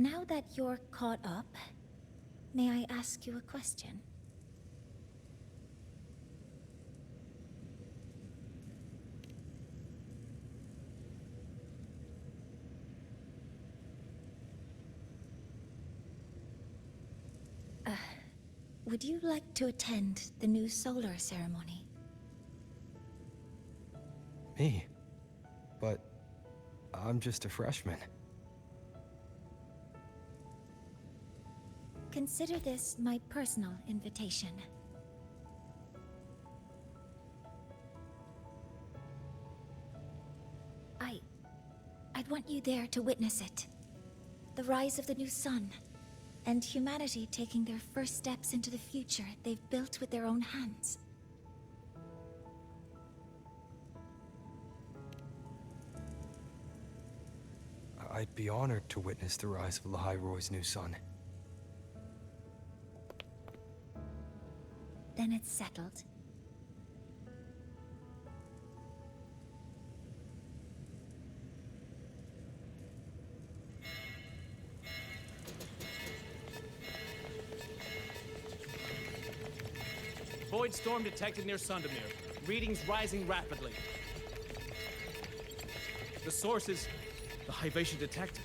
Now that you're caught up, may I ask you a question? Would you like to attend the new solar ceremony? Me? But I'm just a freshman. Consider this my personal invitation. I'd want you there to witness it. The rise of the new sun, and humanity taking their first steps into the future they've built with their own hands. I'd be honored to witness the rise of Lahai-Roy's new sun. Then it's settled. Void storm detected near Sundermere. Readings rising rapidly. The source is the Hyvatia detector.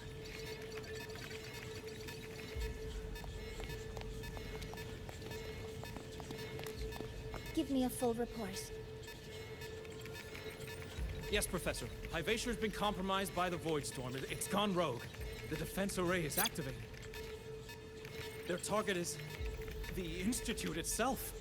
Give me a full report. Yes, Professor. Hyvatia has been compromised by the Void Storm. It's gone rogue. The defense array is activated. Their target is the Institute itself.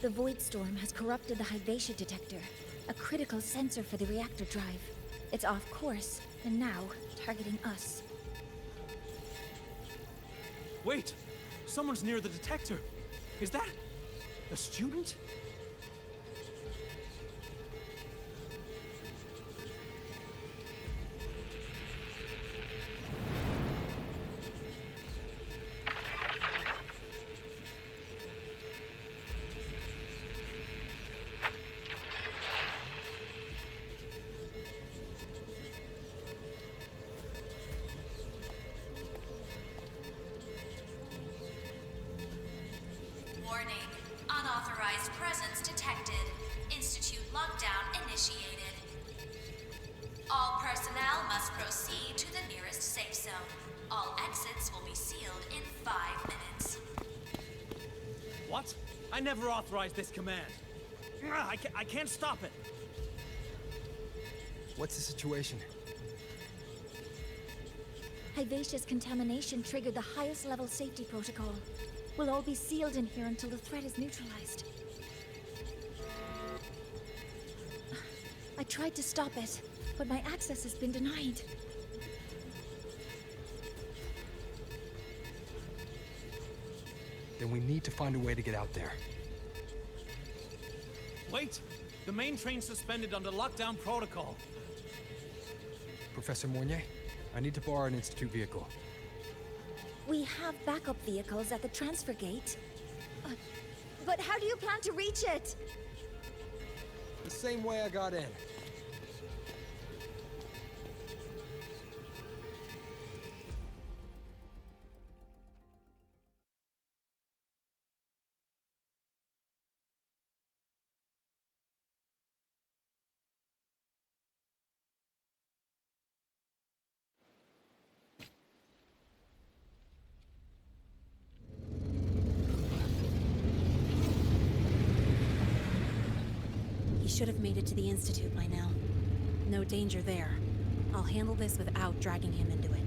The Void Storm has corrupted the Hyvatia detector, a critical sensor for the reactor drive. It's off course, and now targeting us. Wait! Someone's near the detector. Is that a student? Warning. Unauthorized presence detected. Institute lockdown initiated. All personnel must proceed to the nearest safe zone. All exits will be sealed in 5 minutes. What? I never authorized this command. I can't stop it. What's the situation? Hyvatia's contamination triggered the highest level safety protocol. We'll all be sealed in here until the threat is neutralized. I tried to stop it, but my access has been denied. Then we need to find a way to get out there. Wait! The main train's suspended under lockdown protocol. Professor Mornier, I need to borrow an Institute vehicle. We have backup vehicles at the transfer gate. But how do you plan to reach it? The same way I got in. He should have made it to the Institute by now. No danger there. I'll handle this without dragging him into it.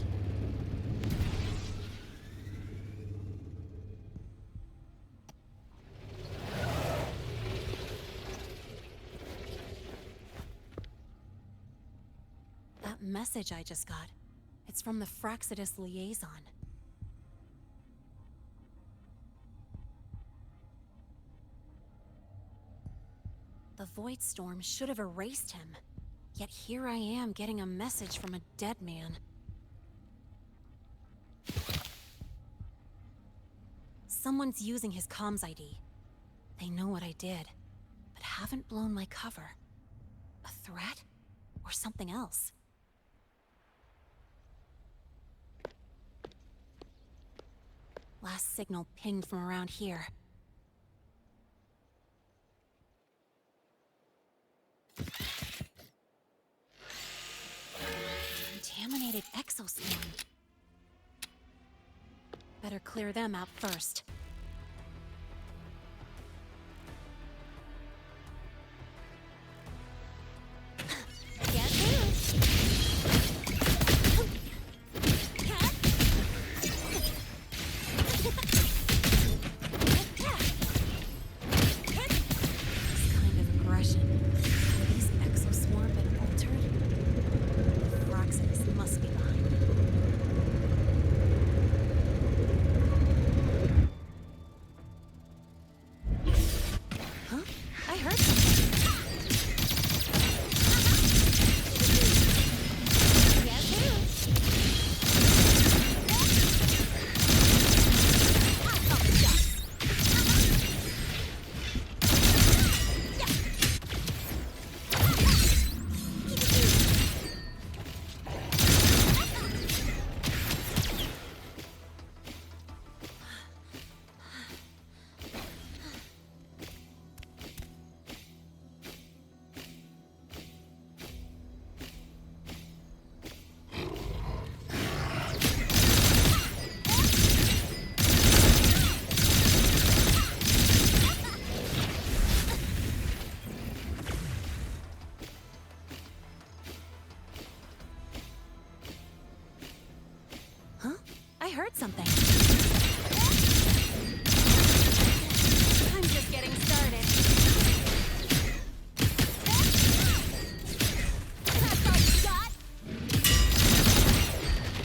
That message I just got, it's from the Fraxidus liaison. The Void Storm should have erased him. Yet here I am getting a message from a dead man. Someone's using his comms ID. They know what I did, but haven't blown my cover. A threat? Or something else? Last signal pinged from around here. Contaminated exoswarm. Better clear them out first. I heard something. I'm just getting started. That's all you got?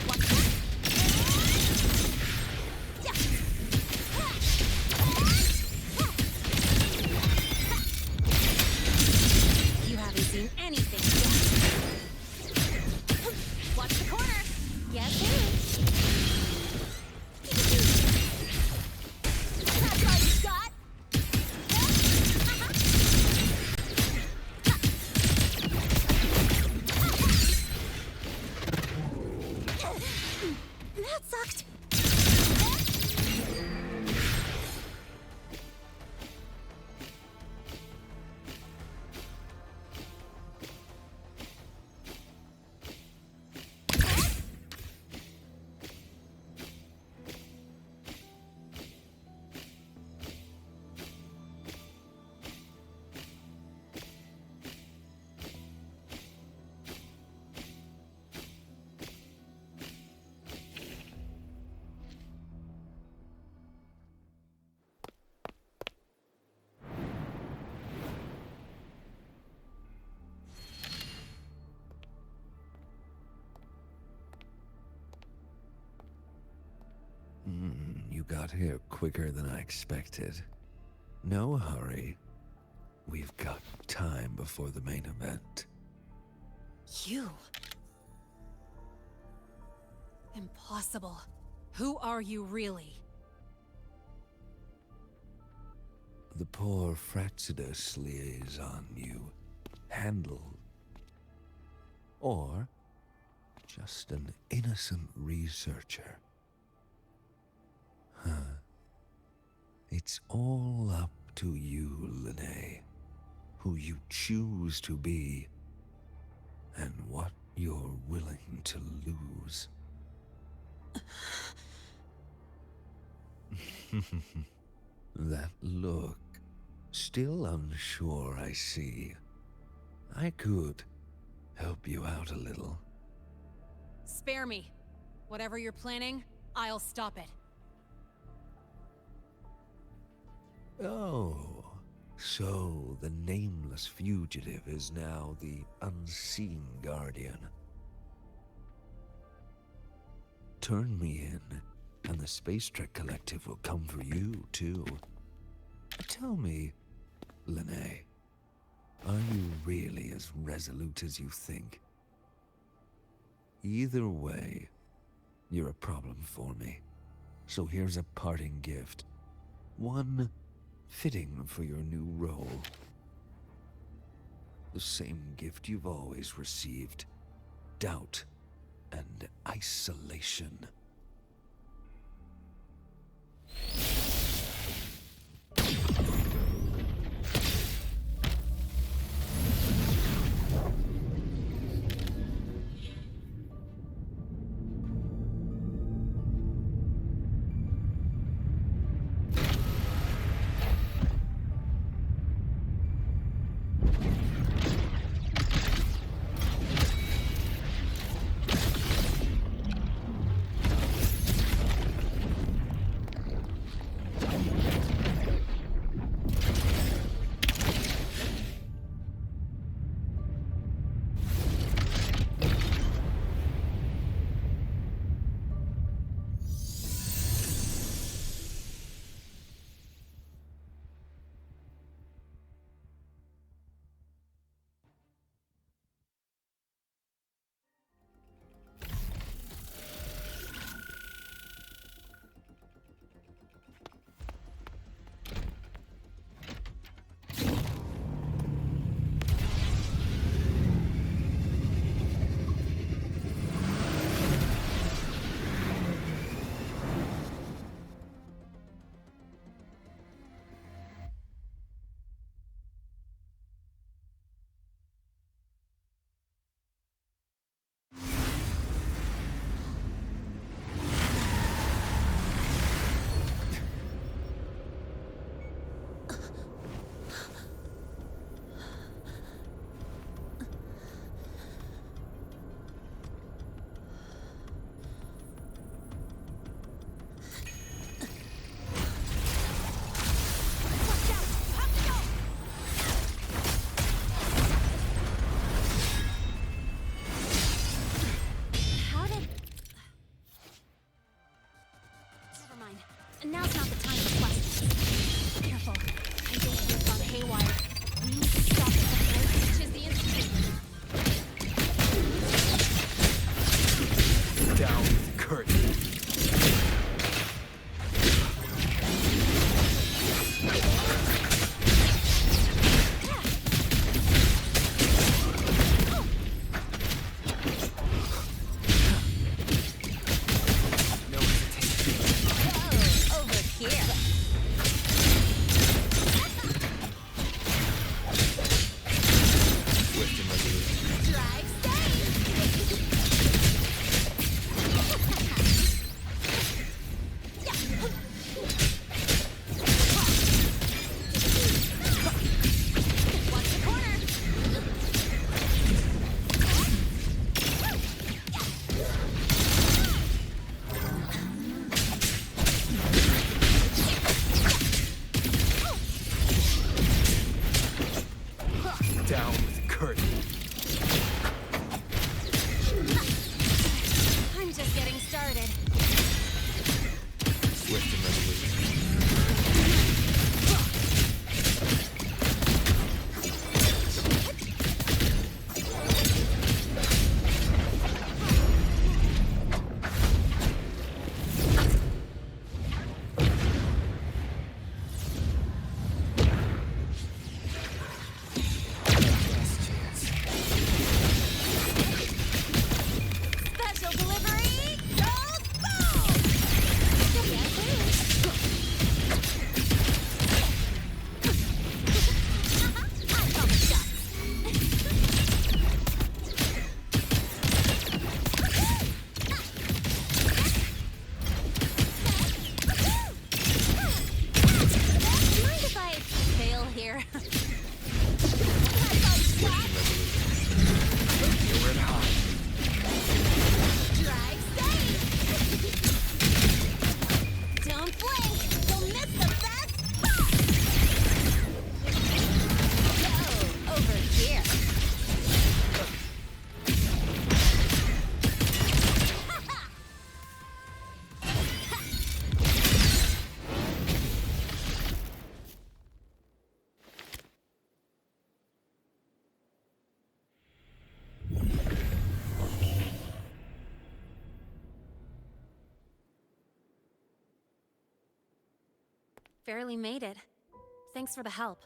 What's that? You haven't seen anything yet. Watch the corner. Yes, who? That sucked. You got here quicker than I expected. No hurry. We've got time before the main event. You? Impossible. Who are you really? The poor Fraxidus liaison you handled. Or just an innocent researcher. Huh. It's all up to you, Lene. Who you choose to be, and what you're willing to lose. That look. Still unsure, I see. I could help you out a little. Spare me. Whatever you're planning, I'll stop it. Oh, so the nameless fugitive is now the unseen guardian. Turn me in, and the Space Trek Collective will come for you, too. Tell me, Lene, Are you really as resolute as you think? Either way, you're a problem for me. So here's a parting gift. One fitting for your new role. The same gift you've always received. Doubt and isolation. And now's not the time for questions. Careful. I think we've gone haywire. We need to stop it before it reaches the institute. Down with the curtain. Down with the curtain. I'm just getting started. Swift and resolute. Special delivery, gold boom! Barely made it. Thanks for the help.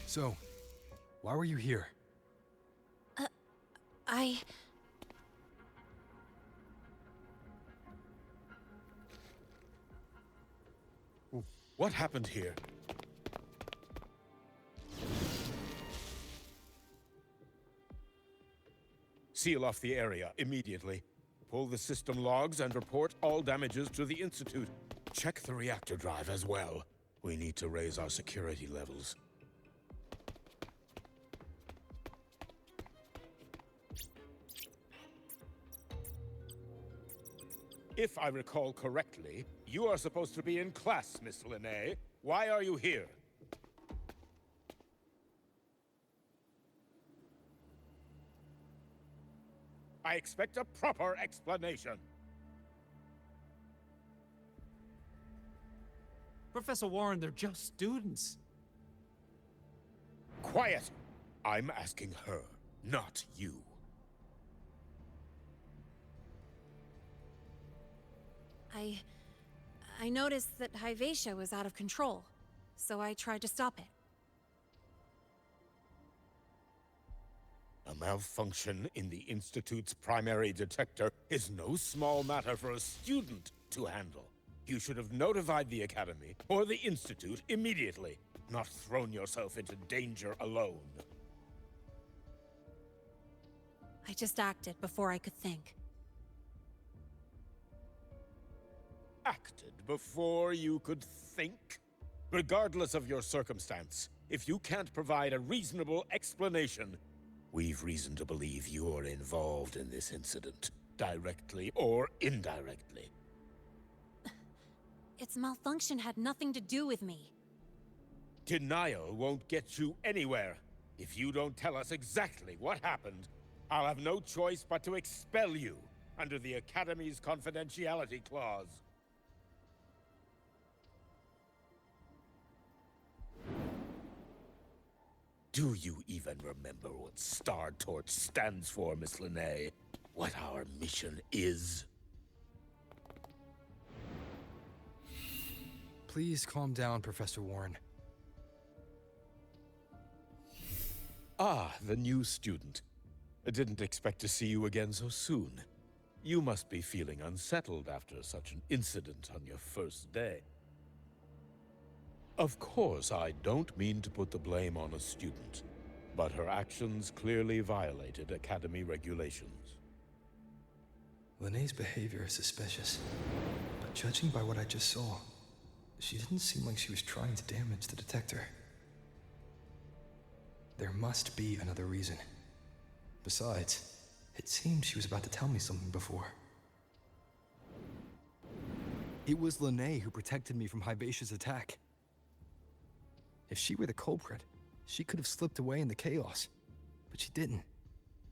So, why were you here? What happened here? Seal off the area immediately. Pull the system logs and report all damages to the Institute. Check the reactor drive as well. We need to raise our security levels. If I recall correctly, you are supposed to be in class, Miss Linnae. Why are you here? I expect a proper explanation. Professor Warren, they're just students. Quiet! I'm asking her, not you. I noticed that Hyvatia was out of control, so I tried to stop it. A malfunction in the Institute's primary detector is no small matter for a student to handle. You should have notified the Academy or the Institute immediately, not thrown yourself into danger alone. I just acted before I could think. Acted before you could think? Regardless of your circumstance, if you can't provide a reasonable explanation, we've reason to believe you're involved in this incident, directly or indirectly. Its malfunction had nothing to do with me. Denial won't get you anywhere. If you don't tell us exactly what happened, I'll have no choice but to expel you under the Academy's confidentiality clause. Do you even remember what Star Torch stands for, Miss Linnae? What our mission is? Please calm down, Professor Warren. Ah, the new student. I didn't expect to see you again so soon. You must be feeling unsettled after such an incident on your first day. Of course, I don't mean to put the blame on a student, but her actions clearly violated Academy regulations. Linnae's behavior is suspicious, but judging by what I just saw, she didn't seem like she was trying to damage the detector. There must be another reason. Besides, it seemed she was about to tell me something before. It was Linnae who protected me from Hybatia's attack. If she were the culprit, she could have slipped away in the chaos. But she didn't.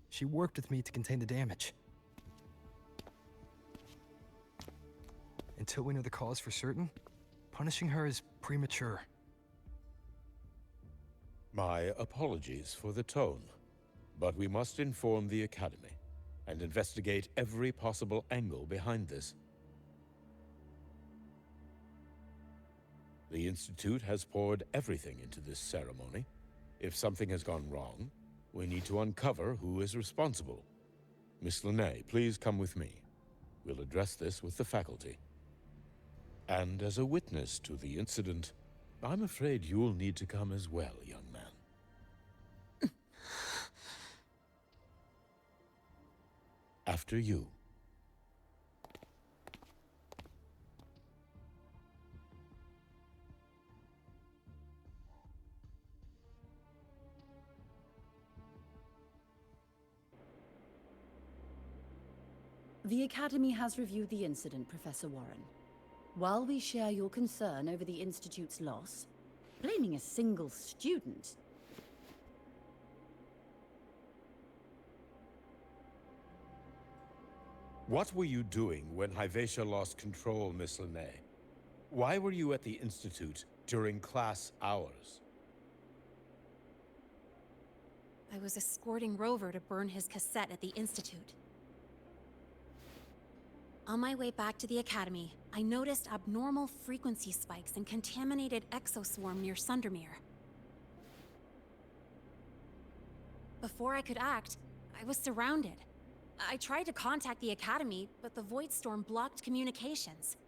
She worked with me to contain the damage. Until we know the cause for certain, punishing her is premature. My apologies for the tone, but we must inform the Academy and investigate every possible angle behind this. The Institute has poured everything into this ceremony. If something has gone wrong, we need to uncover who is responsible. Miss Linnae, please come with me. We'll address this with the faculty. And as a witness to the incident, I'm afraid you'll need to come as well, young man. After you. The Academy has reviewed the incident, Professor Warren. While we share your concern over the Institute's loss, blaming a single student... What were you doing when Hyvatia lost control, Miss Linnae? Why were you at the Institute during class hours? I was escorting Rover to burn his cassette at the Institute. On my way back to the Academy, I noticed abnormal frequency spikes and contaminated exoswarm near Sundermere. Before I could act, I was surrounded. I tried to contact the Academy, but the Void Storm blocked communications.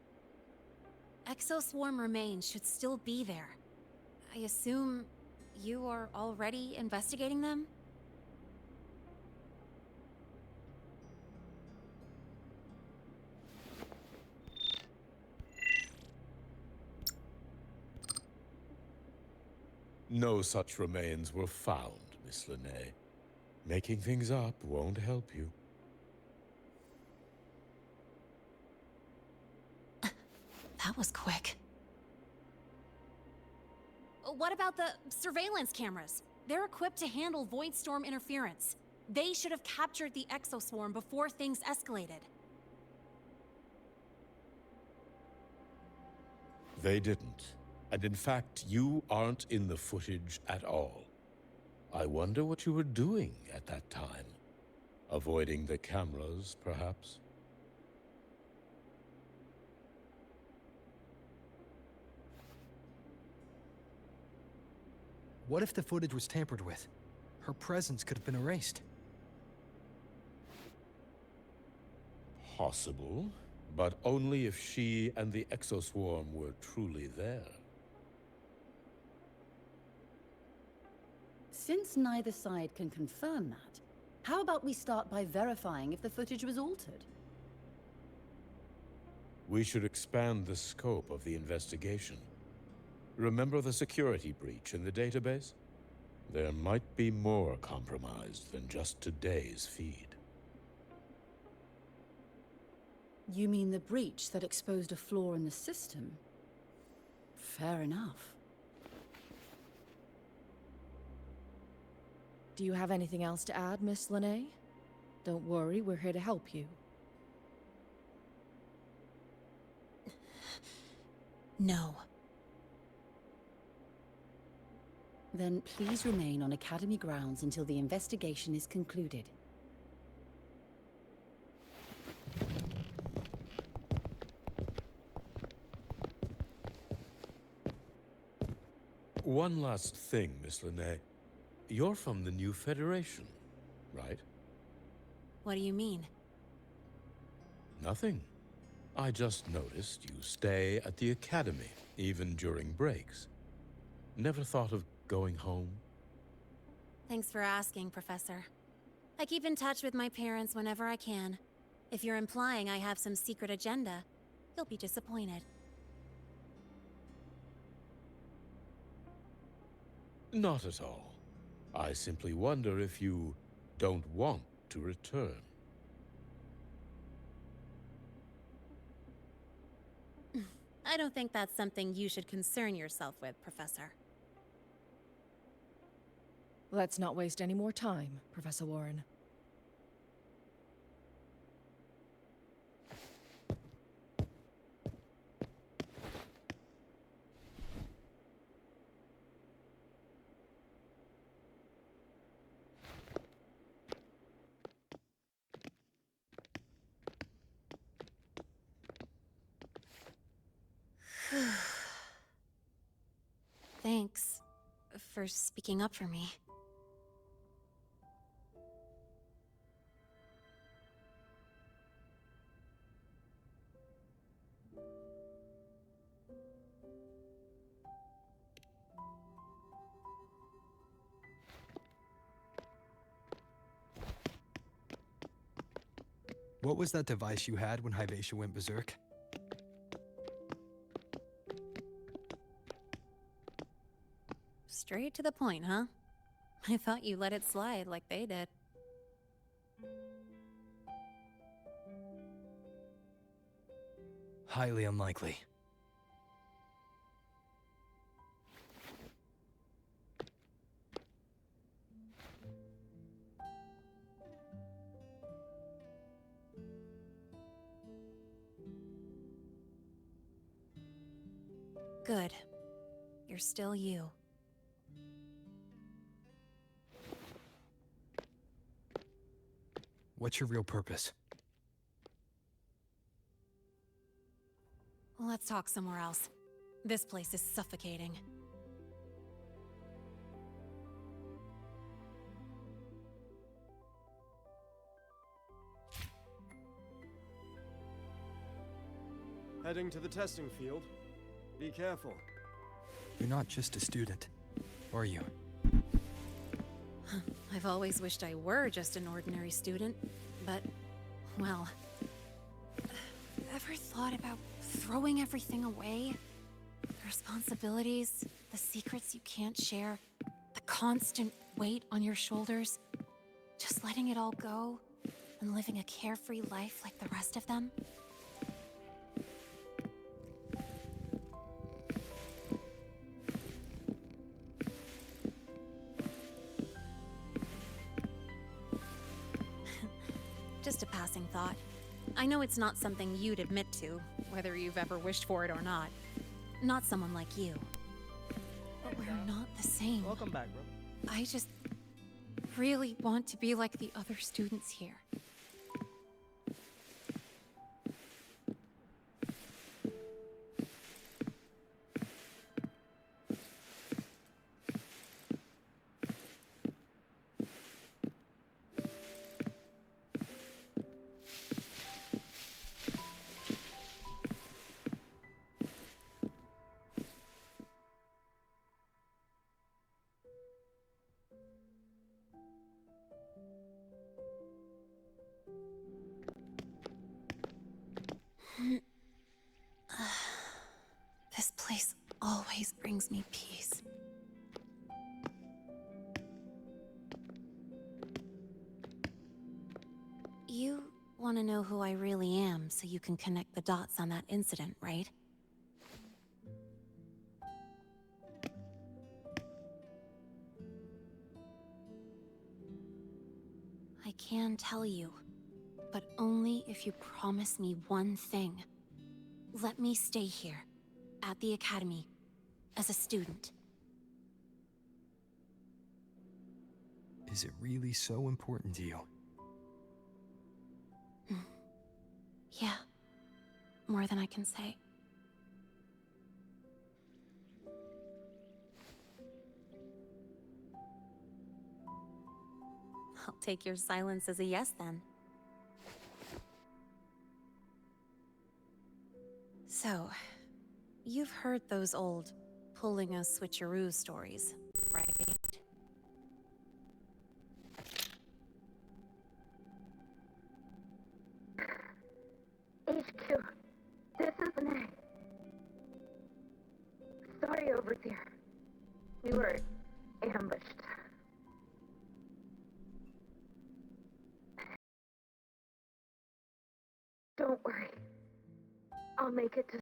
Exoswarm remains should still be there. I assume you are already investigating them? No such remains were found, Miss Linnae. Making things up won't help you. That was quick. What about the surveillance cameras? They're equipped to handle Void Storm interference. They should have captured the exoswarm before things escalated. They didn't. And in fact, you aren't in the footage at all. I wonder what you were doing at that time. Avoiding the cameras, perhaps? What if the footage was tampered with? Her presence could have been erased. Possible, but only if she and the exoswarm were truly there. Since neither side can confirm that, how about we start by verifying if the footage was altered? We should expand the scope of the investigation. Remember the security breach in the database? There might be more compromised than just today's feed. You mean the breach that exposed a flaw in the system? Fair enough. Do you have anything else to add, Miss Linnae? Don't worry, we're here to help you. No. Then please remain on Academy grounds until the investigation is concluded. One last thing, Miss Linnae. You're from the new Federation, right? What do you mean? Nothing. I just noticed you stay at the Academy, even during breaks. Never thought of going home? Thanks for asking, Professor. I keep in touch with my parents whenever I can. If you're implying I have some secret agenda, you'll be disappointed. Not at all. I simply wonder if you don't want to return. I don't think that's something you should concern yourself with, Professor. Let's not waste any more time, Professor Warren. Thanks for speaking up for me. What was that device you had when Hyvatia went berserk? Straight to the point, huh? I thought you let it slide like they did. Highly unlikely. Good. You're still you. What's your real purpose? Let's talk somewhere else. This place is suffocating. Heading to the testing field. Be careful. You're not just a student, are you? I've always wished I were just an ordinary student, but, well... Ever thought about throwing everything away? The responsibilities, the secrets you can't share, the constant weight on your shoulders? Just letting it all go, and living a carefree life like the rest of them? Just a passing thought. I know it's not something you'd admit to, whether you've ever wished for it or not. Not someone like you. But we're not the same. Welcome back, bro. I just really want to be like the other students here. This place always brings me peace. You want to know who I really am so you can connect the dots on that incident, right? I can tell you, but only if you promise me one thing. Let me stay here, at the Academy, as a student. Is it really so important to you? Yeah, more than I can say. I'll take your silence as a yes, then. So, you've heard those old pulling a switcheroo stories, right? HQ, this is Lene. Sorry, Overseer. We were ambushed. Don't worry. I'll make it to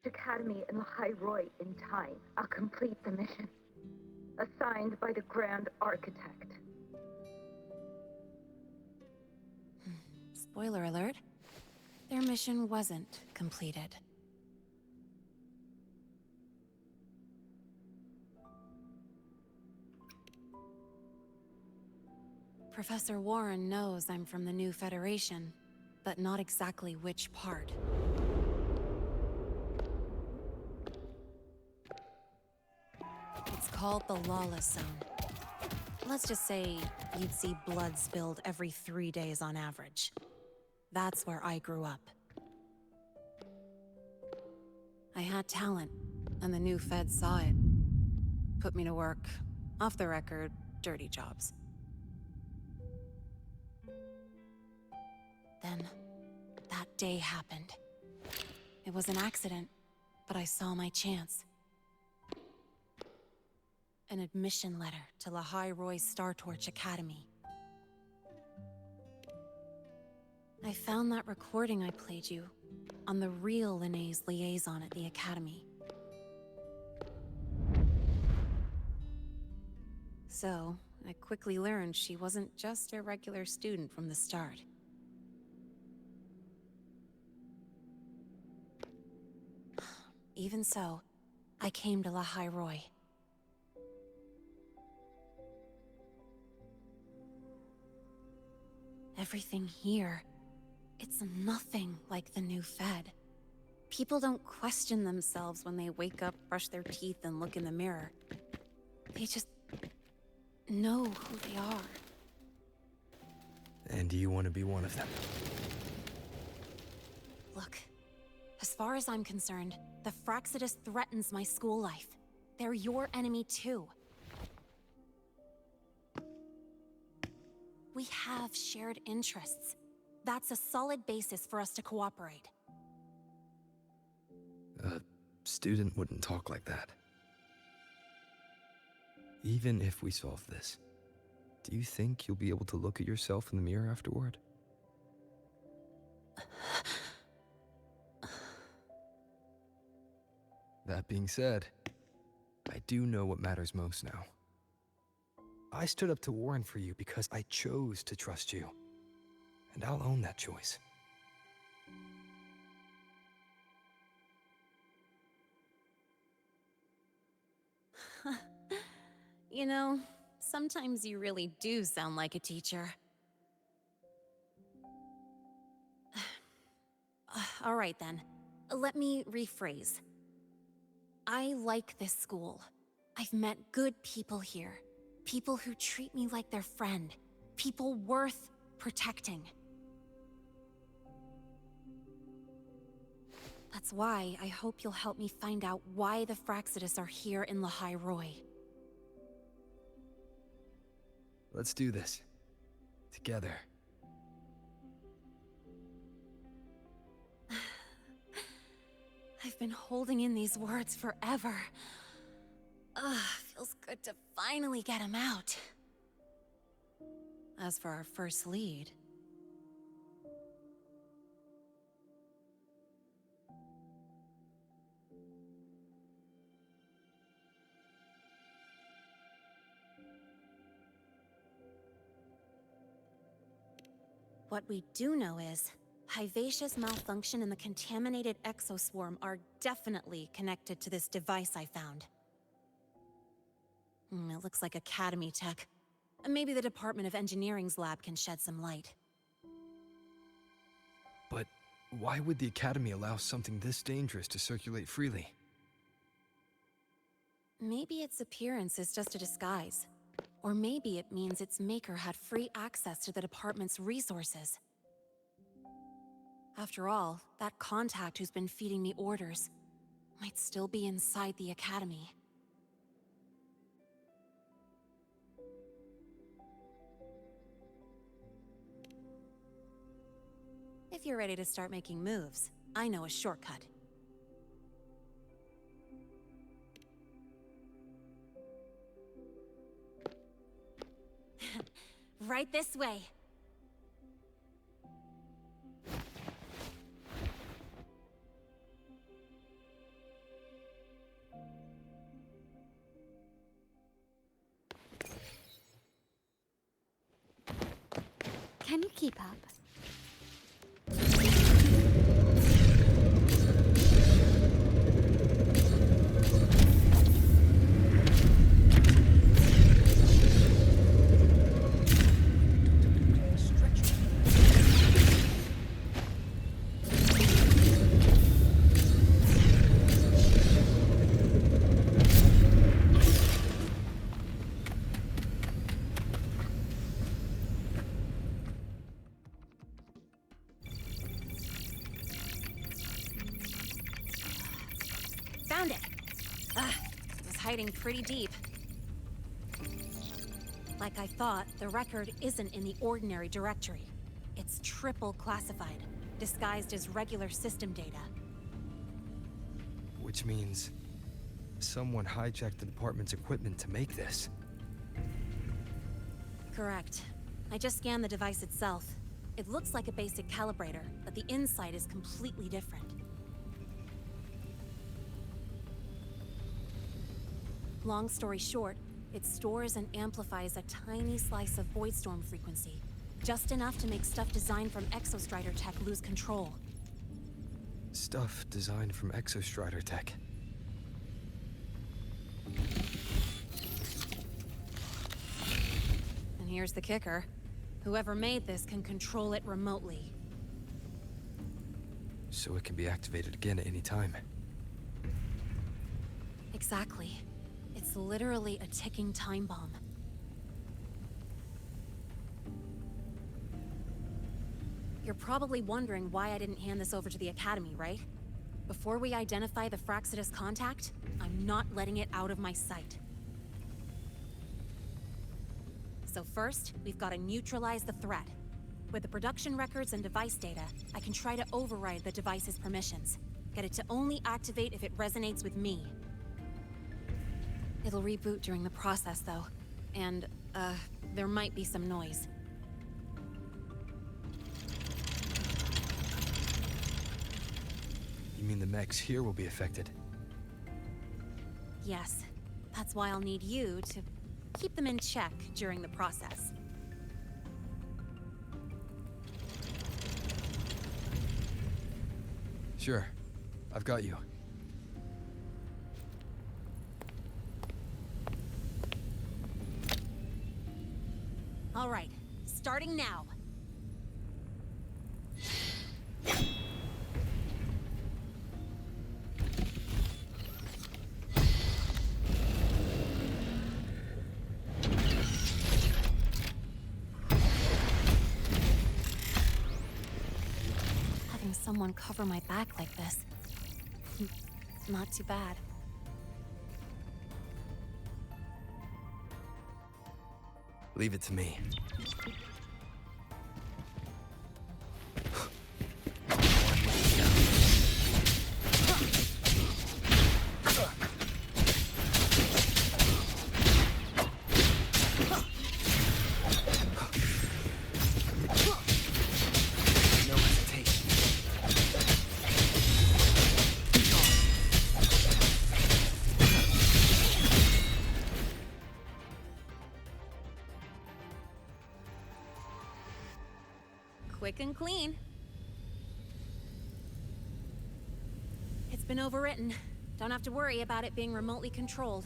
Academy in the High Roy in time. I'll complete the mission. Assigned by the Grand Architect. Spoiler alert. Their mission wasn't completed. Professor Warren knows I'm from the new Federation, but not exactly which part. It's called the Lawless Zone. Let's just say you'd see blood spilled every 3 days on average. That's where I grew up. I had talent, and the new feds saw it. Put me to work, off the record, dirty jobs. Then, that day happened. It was an accident, but I saw my chance. An admission letter to Lahai Roy's Star Torch Academy. I found that recording I played you on the real Lene's liaison at the Academy. So, I quickly learned she wasn't just a regular student from the start. Even so, I came to La Roy. Everything here, it's nothing like the new Fed. People don't question themselves when they wake up, brush their teeth, and look in the mirror. They just know who they are. And do you want to be one of them? Look, as far as I'm concerned, the Fraxidus threatens my school life. They're your enemy too. We have shared interests. That's a solid basis for us to cooperate. A student wouldn't talk like that. Even if we solve this, do you think you'll be able to look at yourself in the mirror afterward? That being said, I do know what matters most now. I stood up to Warren for you because I chose to trust you. And I'll own that choice. You know, sometimes you really do sound like a teacher. All right then, let me rephrase. I like this school. I've met good people here. People who treat me like their friend. People worth protecting. That's why I hope you'll help me find out why the Fraxidus are here in La Roy. Let's do this. Together. I've been holding in these words forever. Feels good to finally get him out. As for our first lead... What we do know is, Hivacia's malfunction and the contaminated exoswarm are definitely connected to this device I found. It looks like Academy tech. Maybe the Department of Engineering's lab can shed some light. But why would the Academy allow something this dangerous to circulate freely? Maybe its appearance is just a disguise. Or maybe it means its maker had free access to the department's resources. After all, that contact who's been feeding me orders might still be inside the Academy. If you're ready to start making moves, I know a shortcut. Right this way. Can you keep up? Found it! It was hiding pretty deep. Like I thought, the record isn't in the ordinary directory. It's triple classified, disguised as regular system data. Which means someone hijacked the department's equipment to make this. Correct. I just scanned the device itself. It looks like a basic calibrator, but the inside is completely different. Long story short, it stores and amplifies a tiny slice of Voidstorm frequency. Just enough to make stuff designed from Exostrider tech lose control. Stuff designed from Exostrider tech. here's the kicker. Whoever made this can control it remotely. So it can be activated again at any time. Exactly. It's literally a ticking time bomb. You're probably wondering why I didn't hand this over to the Academy, right? Before we identify the Fraxidus contact, I'm not letting it out of my sight. So first, we've got to neutralize the threat. With the production records and device data, I can try to override the device's permissions. Get it to only activate if it resonates with me. It'll reboot during the process, though. And, there might be some noise. You mean the mechs here will be affected? Yes. That's why I'll need you to keep them in check during the process. Sure. I've got you. All right. Starting now. Having someone cover my back like this. Not too bad. Leave it to me. Quick and clean. It's been overwritten. Don't have to worry about it being remotely controlled.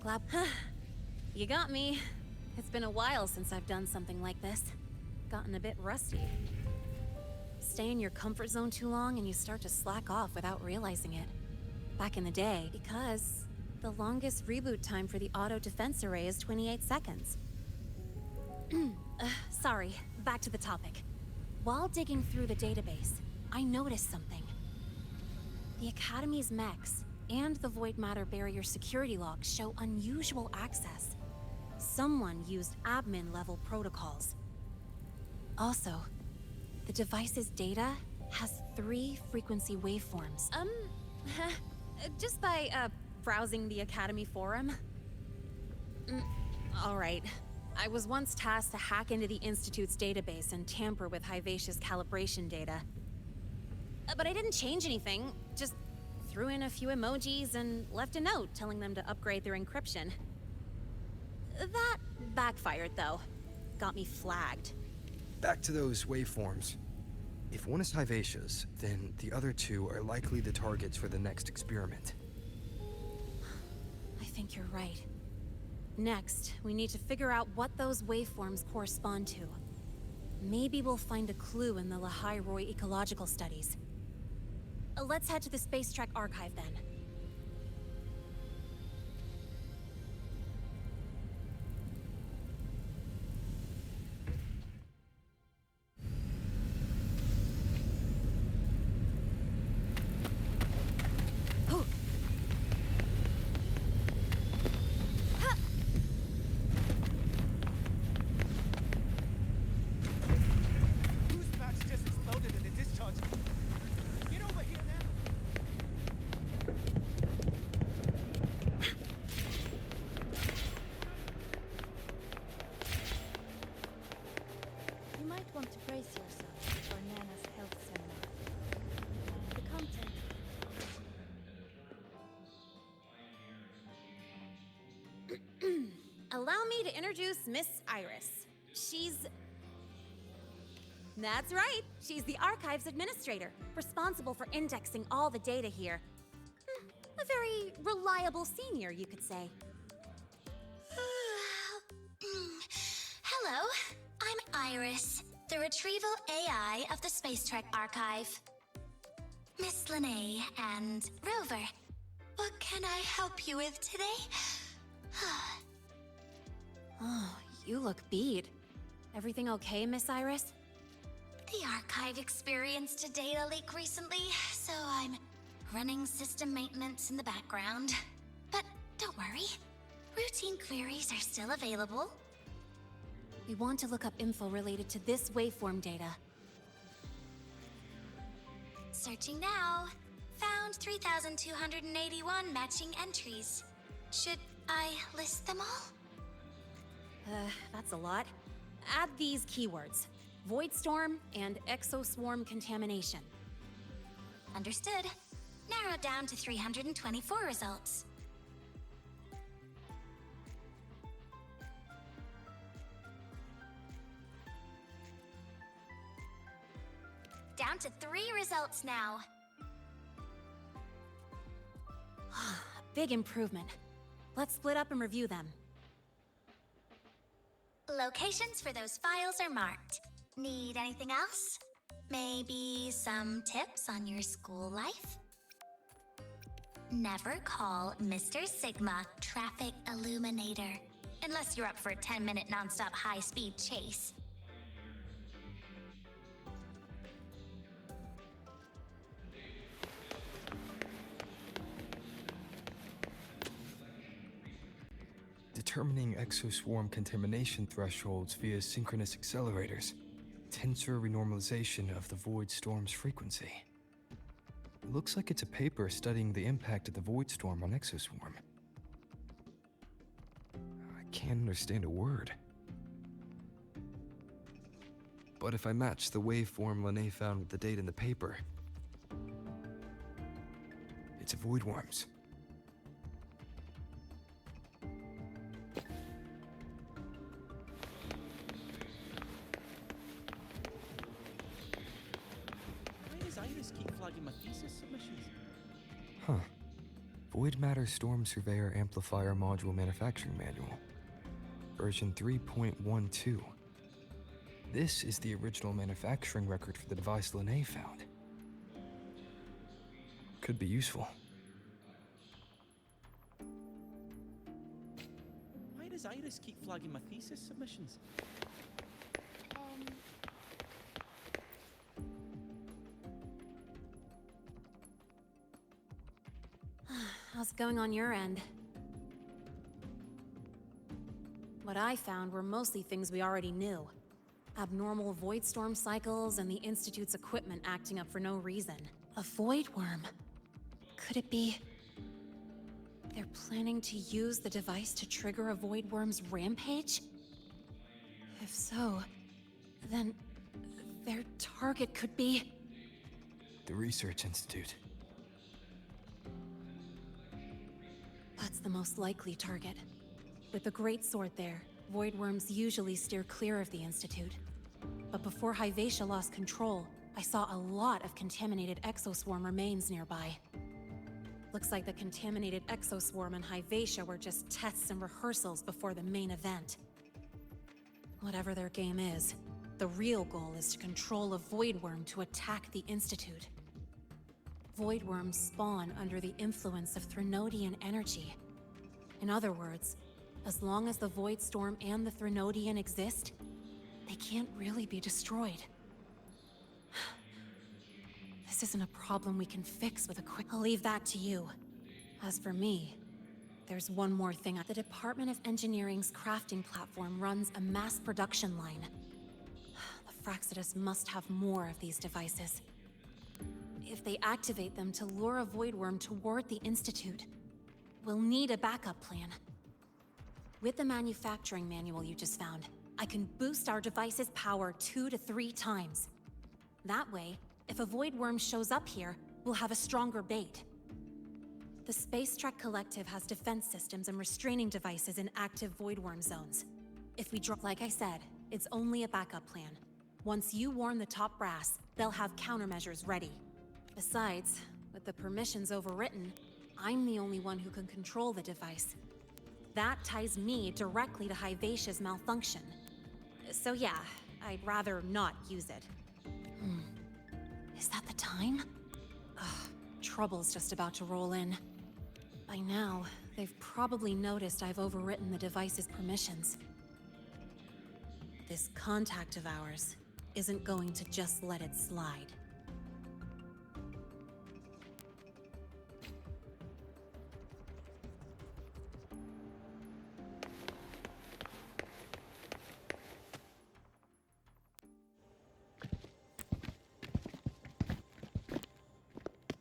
Glad... You got me. It's been a while since I've done something like this. Gotten a bit rusty. Stay in your comfort zone too long and you start to slack off without realizing it. Back in the day, because the longest reboot time for the auto defense array is 28 seconds. Sorry, back to the topic. While digging through the database, I noticed something. The Academy's mechs and the Void Matter Barrier security logs show unusual access. Someone used admin-level protocols. Also, the device's data has 3 frequency waveforms. Just by, browsing the Academy forum? Alright. I was once tasked to hack into the Institute's database and tamper with Hivacious calibration data. But I didn't change anything, just threw in a few emojis and left a note telling them to upgrade their encryption. That backfired, though. Got me flagged. Back to those waveforms. If one is Hivacious, then the other 2 are likely the targets for the next experiment. I think you're right. Next, we need to figure out what those waveforms correspond to. Maybe we'll find a clue in the Lehigh Roy ecological studies. Let's head to the Space Trek archive then. Allow me to introduce Miss Iris. That's right, she's the Archives Administrator, responsible for indexing all the data here. A very reliable senior, you could say. Hello, I'm Iris, the retrieval AI of the Space Trek Archive. Miss Lene and Rover, what can I help you with today? Oh, you look beat. Everything okay, Miss Iris? The Archive experienced a data leak recently, so I'm running system maintenance in the background. But don't worry, routine queries are still available. We want to look up info related to this waveform data. Searching now. Found 3,281 matching entries. Should I list them all? That's a lot. Add these keywords: Void Storm and Exoswarm Contamination. Understood. Narrowed down to 324 results. Down to 3 results now. Big improvement. Let's split up and review them. Locations for those files are marked. Need anything else? Maybe some tips on your school life? Never call Mr. Sigma Traffic Illuminator, unless you're up for a 10-minute nonstop high-speed chase. Determining exoswarm contamination thresholds via synchronous accelerators. Tensor renormalization of the void storm's frequency. It looks like it's a paper studying the impact of the void storm on exoswarm. I can't understand a word. But if I match the waveform Lene found with the data in the paper, it's a void worms. Iris keep flagging my thesis submissions. Huh. Void Matter Storm Surveyor Amplifier Module Manufacturing Manual. Version 3.12. This is the original manufacturing record for the device Lene found. Could be useful. Why does Iris keep flagging my thesis submissions? How's it going on your end? What I found were mostly things we already knew. Abnormal void storm cycles and the Institute's equipment acting up for no reason. A void worm. Could it be... they're planning to use the device to trigger a void worm's rampage? If so, then their target could be... The Research Institute. That's the most likely target. With the Great Sword there, void worms usually steer clear of the Institute. But before Hyvatia lost control, I saw a lot of contaminated exoswarm remains nearby. Looks like the contaminated exoswarm and Hyvatia were just tests and rehearsals before the main event. Whatever their game is, the real goal is to control a void worm to attack the Institute. Void worms spawn under the influence of Threnodian energy. In other words, as long as the Void Storm and the Threnodian exist, they can't really be destroyed. This isn't a problem we can fix with a quick... I'll leave that to you. As for me, there's one more thing. The Department of Engineering's crafting platform runs a mass production line. The Fraxidus must have more of these devices. If they activate them to lure a void worm toward the Institute, we'll need a backup plan. With the manufacturing manual you just found, I can boost our device's power 2 to 3 times. That way, if a void worm shows up here, we'll have a stronger bait. The Space Trek Collective has defense systems and restraining devices in active void worm zones. If we drop, like I said, it's only a backup plan. Once you warn the top brass, they'll have countermeasures ready. Besides, with the permissions overwritten, I'm the only one who can control the device. That ties me directly to Hyvatia's malfunction. So yeah, I'd rather not use it. Is that the time? Ugh, trouble's just about to roll in. By now, they've probably noticed I've overwritten the device's permissions. This contact of ours isn't going to just let it slide.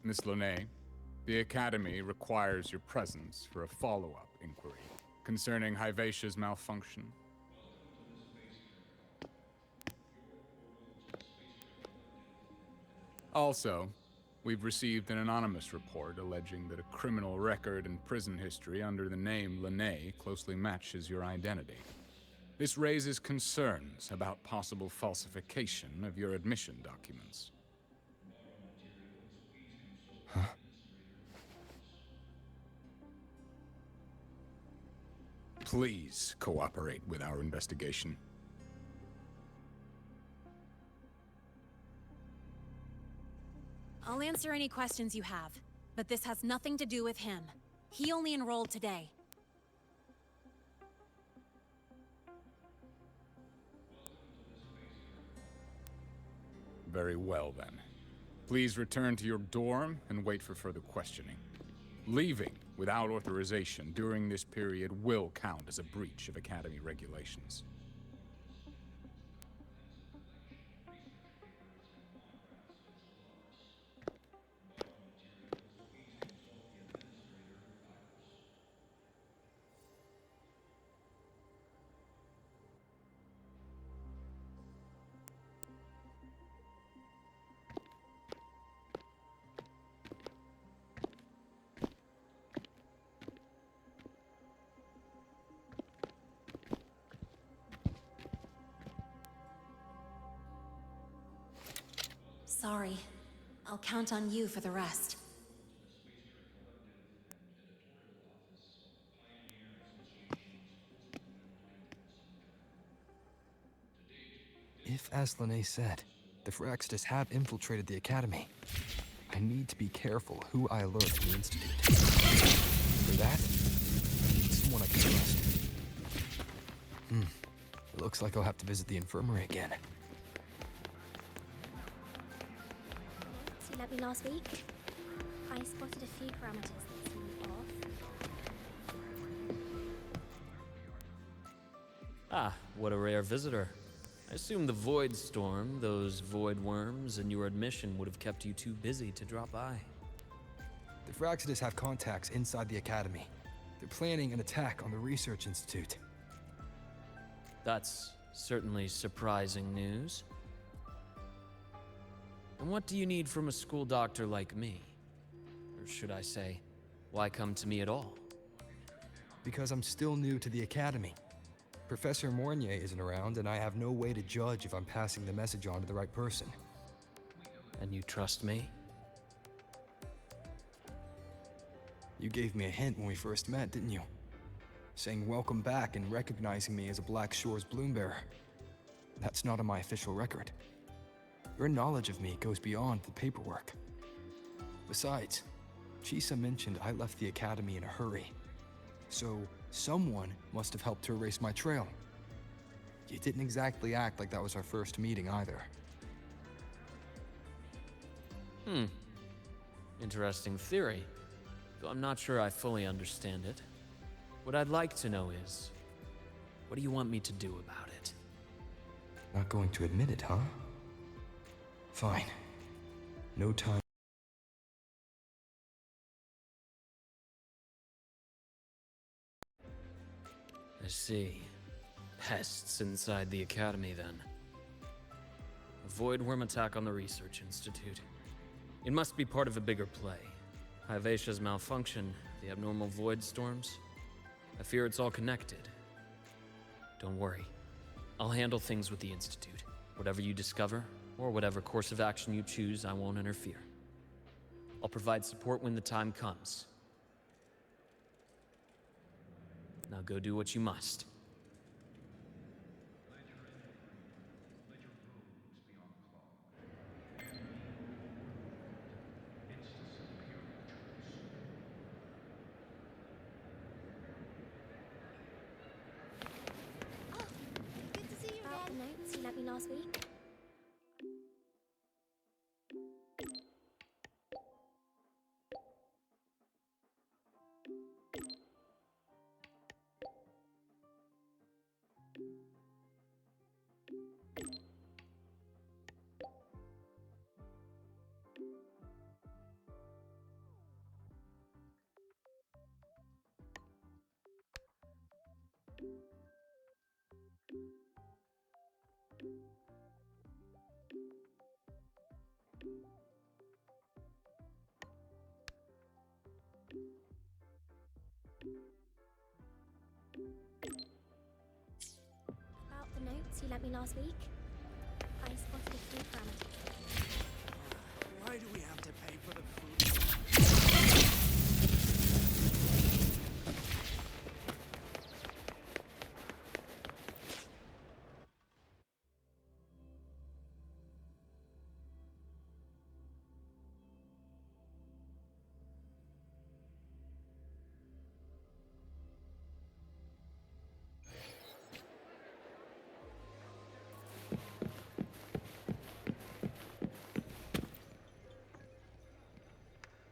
Miss Lene, the Academy requires your presence for a follow-up inquiry concerning Hyvatia's malfunction. Also, we've received an anonymous report alleging that a criminal record and prison history under the name Lene closely matches your identity. This raises concerns about possible falsification of your admission documents. Please cooperate with our investigation. I'll answer any questions you have, but this has nothing to do with him. He only enrolled today. Very well, then. Please return to your dorm and wait for further questioning. Leaving without authorization during this period will count as a breach of Academy regulations. Sorry. I'll count on you for the rest. If, as Lene said, the Phyrexidus have infiltrated the Academy, I need to be careful who I alert to the Institute. For that, I need someone I can trust. It looks like I'll have to visit the infirmary again. So you let me last week? I spotted a few parameters that seemed off. Ah, what a rare visitor. I assume the Void Storm, those void worms, and your admission would have kept you too busy to drop by. The Phyrexidus have contacts inside the Academy. They're planning an attack on the Research Institute. That's certainly surprising news. And what do you need from a school doctor like me? Or should I say, why come to me at all? Because I'm still new to the Academy. Professor Mornier isn't around, and I have no way to judge if I'm passing the message on to the right person. And you trust me? You gave me a hint when we first met, didn't you? Saying welcome back and recognizing me as a Black Shore's Bloombearer. That's not on my official record. Your knowledge of me goes beyond the paperwork. Besides, Chisa mentioned I left the Academy in a hurry. So, someone must have helped to erase my trail. You didn't exactly act like that was our first meeting either. Interesting theory, though I'm not sure I fully understand it. What I'd like to know is, what do you want me to do about it? Not going to admit it, huh? Fine. No time. I see. Pests inside the Academy, then. A void worm attack on the Research Institute. It must be part of a bigger play. Hyvatia's malfunction, the abnormal void storms. I fear it's all connected. Don't worry. I'll handle things with the Institute. Whatever you discover, or whatever course of action you choose, I won't interfere. I'll provide support when the time comes. Now go do what you must. met me last week. I spotted a few parameters. Why do we have to pay for the food?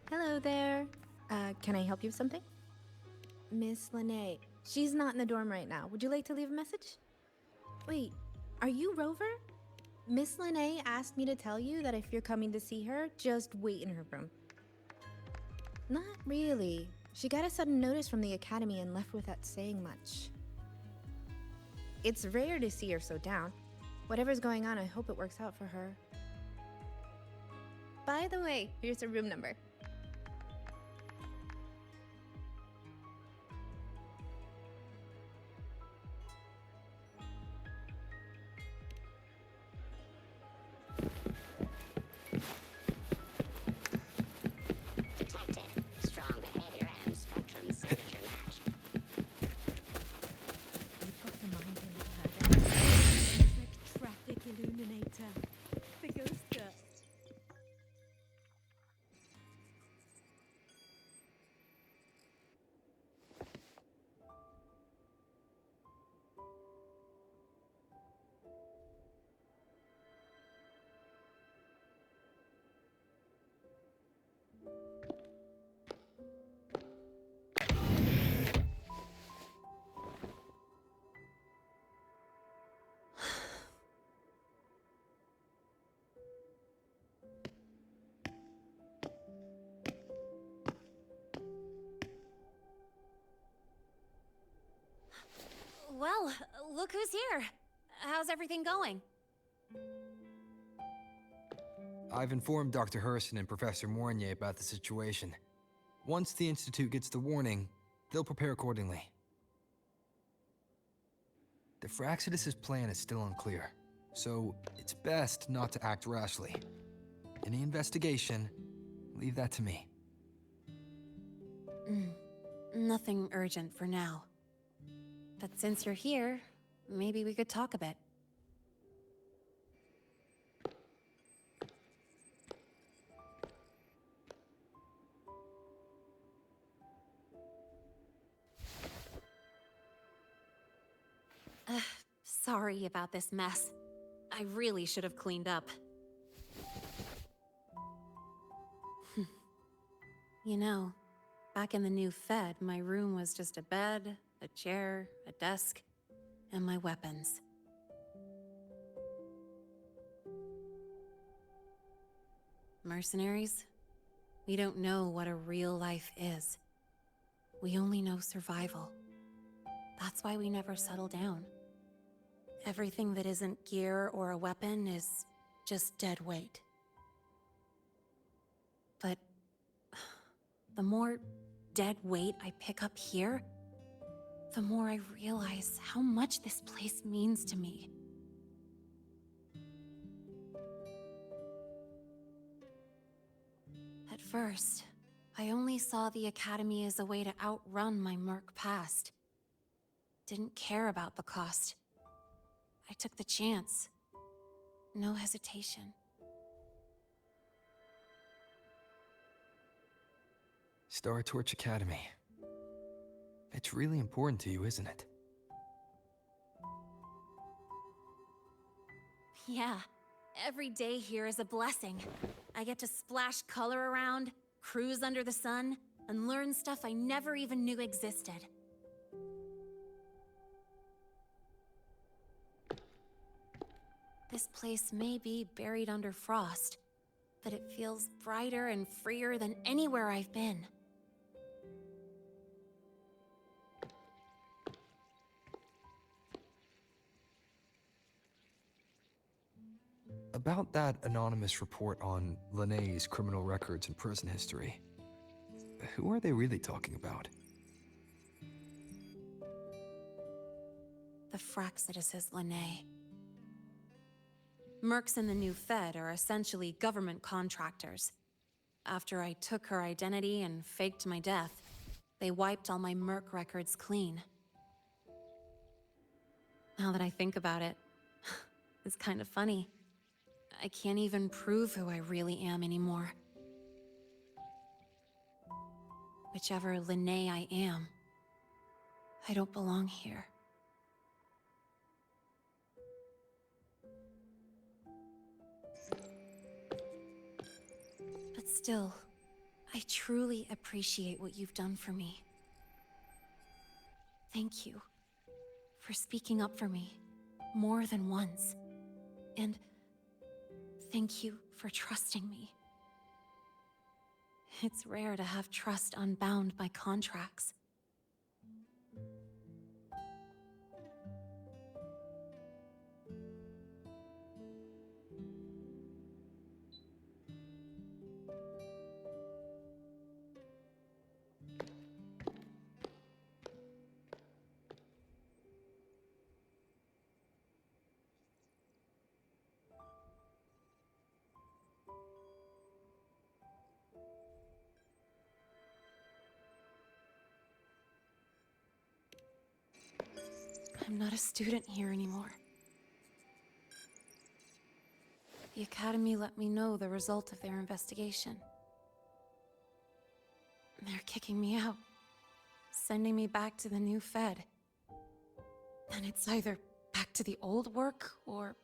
Hello there. Can I help you with something? Miss Lene. She's not in the dorm right now. Would you like to leave a message? Wait, are you Rover? Miss Lene asked me to tell you that if you're coming to see her, just wait in her room. Not really. She got a sudden notice from the academy and left without saying much. It's rare to see her so down. Whatever's going on, I hope it works out for her. By the way, here's her room number. Well, look who's here. How's everything going? I've informed Dr. Herson and Professor Mournier about the situation. Once the Institute gets the warning, they'll prepare accordingly. The Fraxidus' plan is still unclear, so it's best not to act rashly. Any investigation, leave that to me. Nothing urgent for now. But since you're here, maybe we could talk a bit. Sorry about this mess. I really should have cleaned up. You know, back in the new Fed, my room was just a bed, a chair, a desk, and my weapons. Mercenaries? We don't know what a real life is. We only know survival. That's why we never settle down. Everything that isn't gear or a weapon is just dead weight. But the more dead weight I pick up here, the more I realize how much this place means to me. At first, I only saw the Academy as a way to outrun my merc past. Didn't care about the cost. I took the chance. No hesitation. Star Torch Academy. It's really important to you, isn't it? Yeah, every day here is a blessing. I get to splash color around, cruise under the sun, and learn stuff I never even knew existed. This place may be buried under frost, but it feels brighter and freer than anywhere I've been. About that anonymous report on Lene's criminal records and prison history, who are they really talking about? The Fraxidus' Lene. Mercs and the new Fed are essentially government contractors. After I took her identity and faked my death, they wiped all my Merc records clean. Now that I think about it, it's kind of funny. I can't even prove who I really am anymore. Whichever Linnea I am, I don't belong here. But still, I truly appreciate what you've done for me. Thank you for speaking up for me more than once. And thank you for trusting me. It's rare to have trust unbound by contracts. I'm not a student here anymore. The Academy let me know the result of their investigation. They're kicking me out, sending me back to the new Fed. And it's either back to the old work, or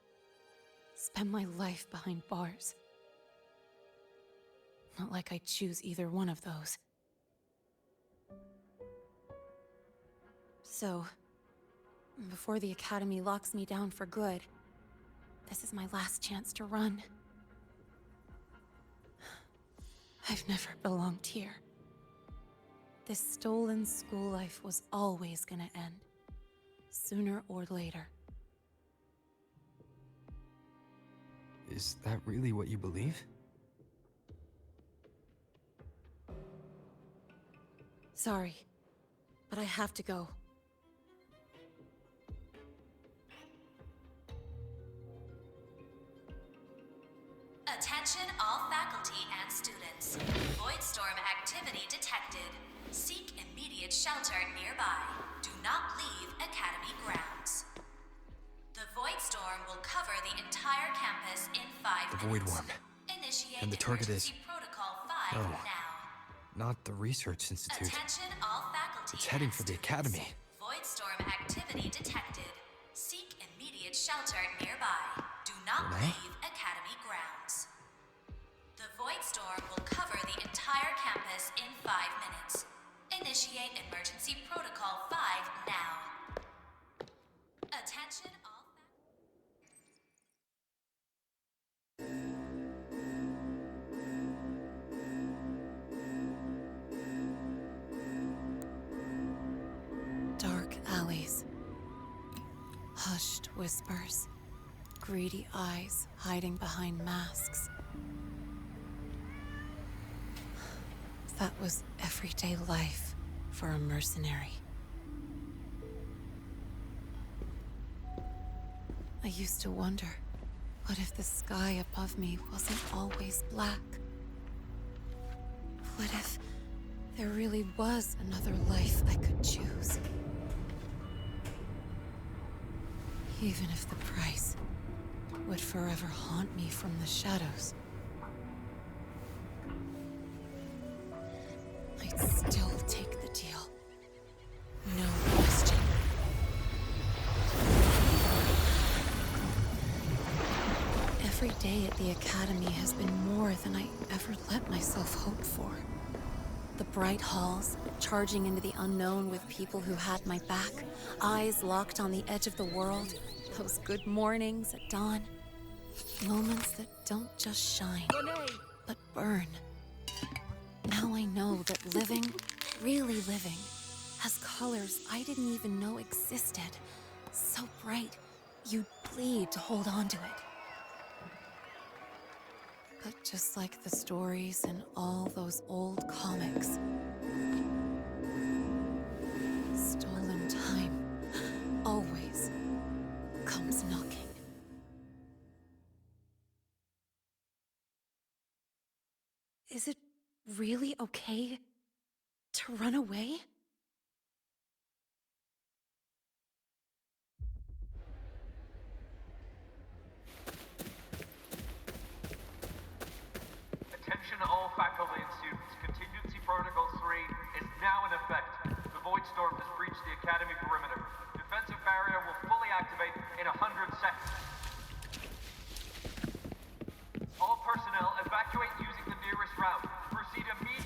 spend my life behind bars. Not like I choose either one of those. So, before the Academy locks me down for good, this is my last chance to run. I've never belonged here. This stolen school life was always gonna end, sooner or later. Is that really what you believe? Sorry, but I have to go. Attention all faculty and students. Voidstorm activity detected. Seek immediate shelter nearby. Do not leave Academy grounds. The Voidstorm will cover the entire campus in 5 The minutes. Void Worm. Initiate And the target is... emergency protocol 5 No. now. Not the Research Institute. Attention all faculty. It's heading and for the students. Academy. Voidstorm activity detected. Seek immediate shelter nearby. Do not Renee? leave Academy grounds. The Voidstorm will cover the entire campus in 5 minutes. Initiate emergency protocol 5 now. Attention all Dark alleys. Hushed whispers. Greedy eyes hiding behind masks. That was everyday life for a mercenary. I used to wonder, what if the sky above me wasn't always black? What if there really was another life I could choose? Even if the price would forever haunt me from the shadows. I'd still take the deal. No question. Every day at the Academy has been more than I ever let myself hope for. The bright halls, charging into the unknown with people who had my back, eyes locked on the edge of the world, those good mornings at dawn. Moments that don't just shine, but burn. Now I know that living, really living, has colors I didn't even know existed. So bright, you'd bleed to hold on to it. But just like the stories in all those old comics, stolen time always comes knocking. really okay to run away? Attention all faculty and students. Contingency Protocol 3 is now in effect. The Void Storm has breached the Academy perimeter. Defensive barrier will fully activate in 100 seconds. All personnel evacuate using the nearest route. Proceed immediately.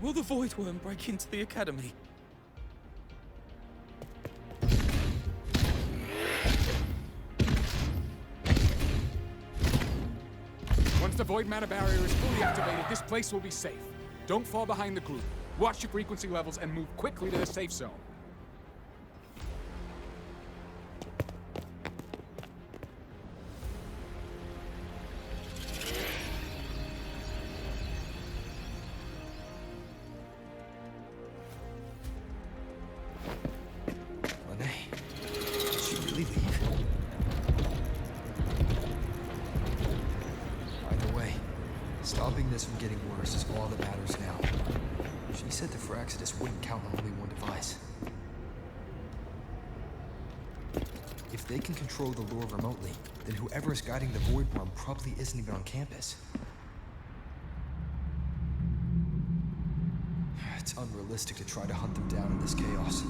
Will the Void Worm break into the Academy? Once the Void Matter Barrier is fully activated, this place will be safe. Don't fall behind the group. Watch your frequency levels and move quickly to the safe zone. Stopping this from getting worse is all that matters now. She said the Firaxidus wouldn't count on only one device. If they can control the lure remotely, then whoever is guiding the Void Worm probably isn't even on campus. It's unrealistic to try to hunt them down in this chaos.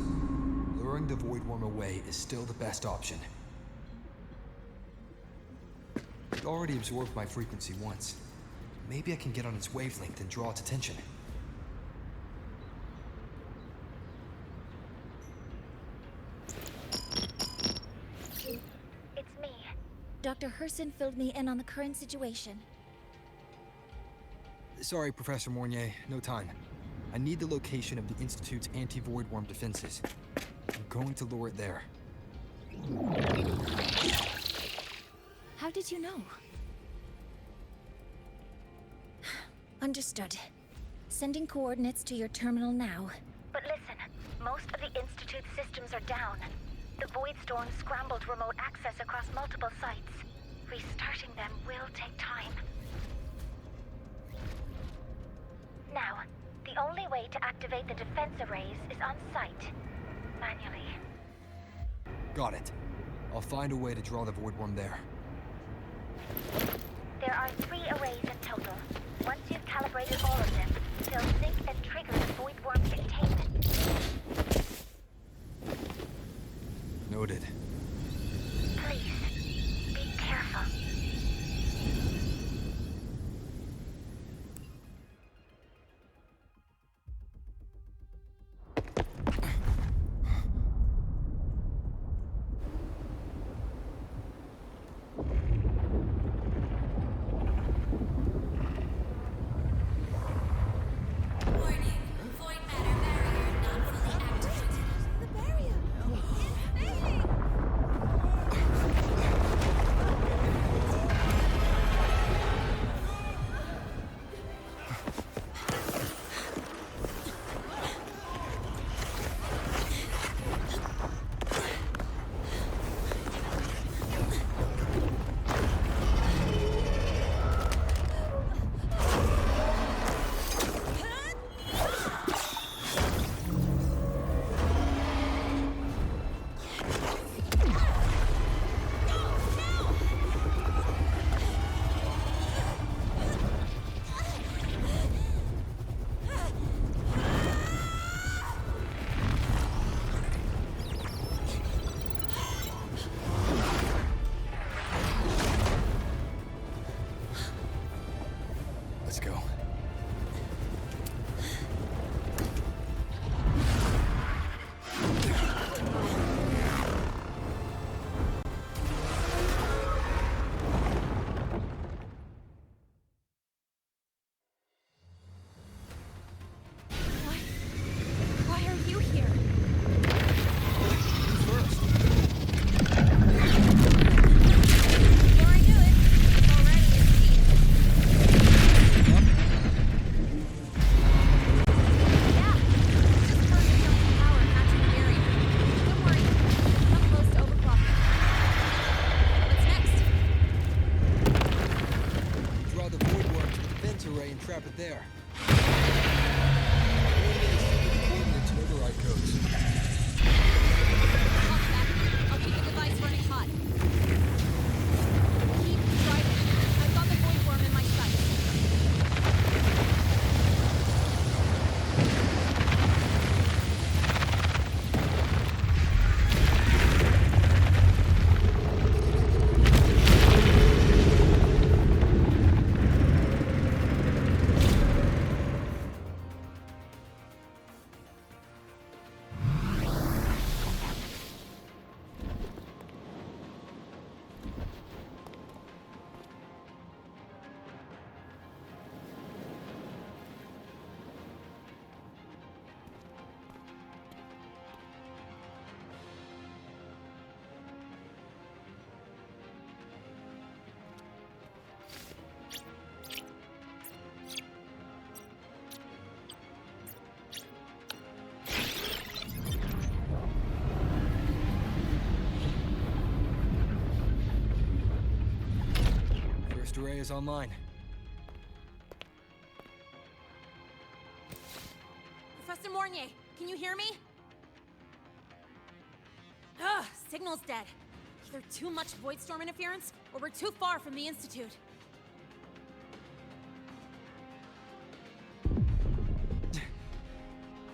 Luring the Void Worm away is still the best option. It already absorbed my frequency once. Maybe I can get on its wavelength and draw its attention. It's me. Dr. Herson filled me in on the current situation. Sorry, Professor Mornier, no time. I need the location of the Institute's anti-Void Worm defenses. I'm going to lure it there. How did you know? Understood. Sending coordinates to your terminal now. But listen, most of the Institute's systems are down. The Void Storm scrambled remote access across multiple sites. Restarting them will take time. Now, the only way to activate the defense arrays is on site. Manually. Got it. I'll find a way to draw the Void Worm there. There are 3 arrays in total. Once you've calibrated all of them, they'll sync and trigger the Void Worm's containment. Noted. Please, be careful. First array is online. Professor Mornier, can you hear me? Ugh, signal's dead. Either too much void storm interference, or we're too far from the Institute.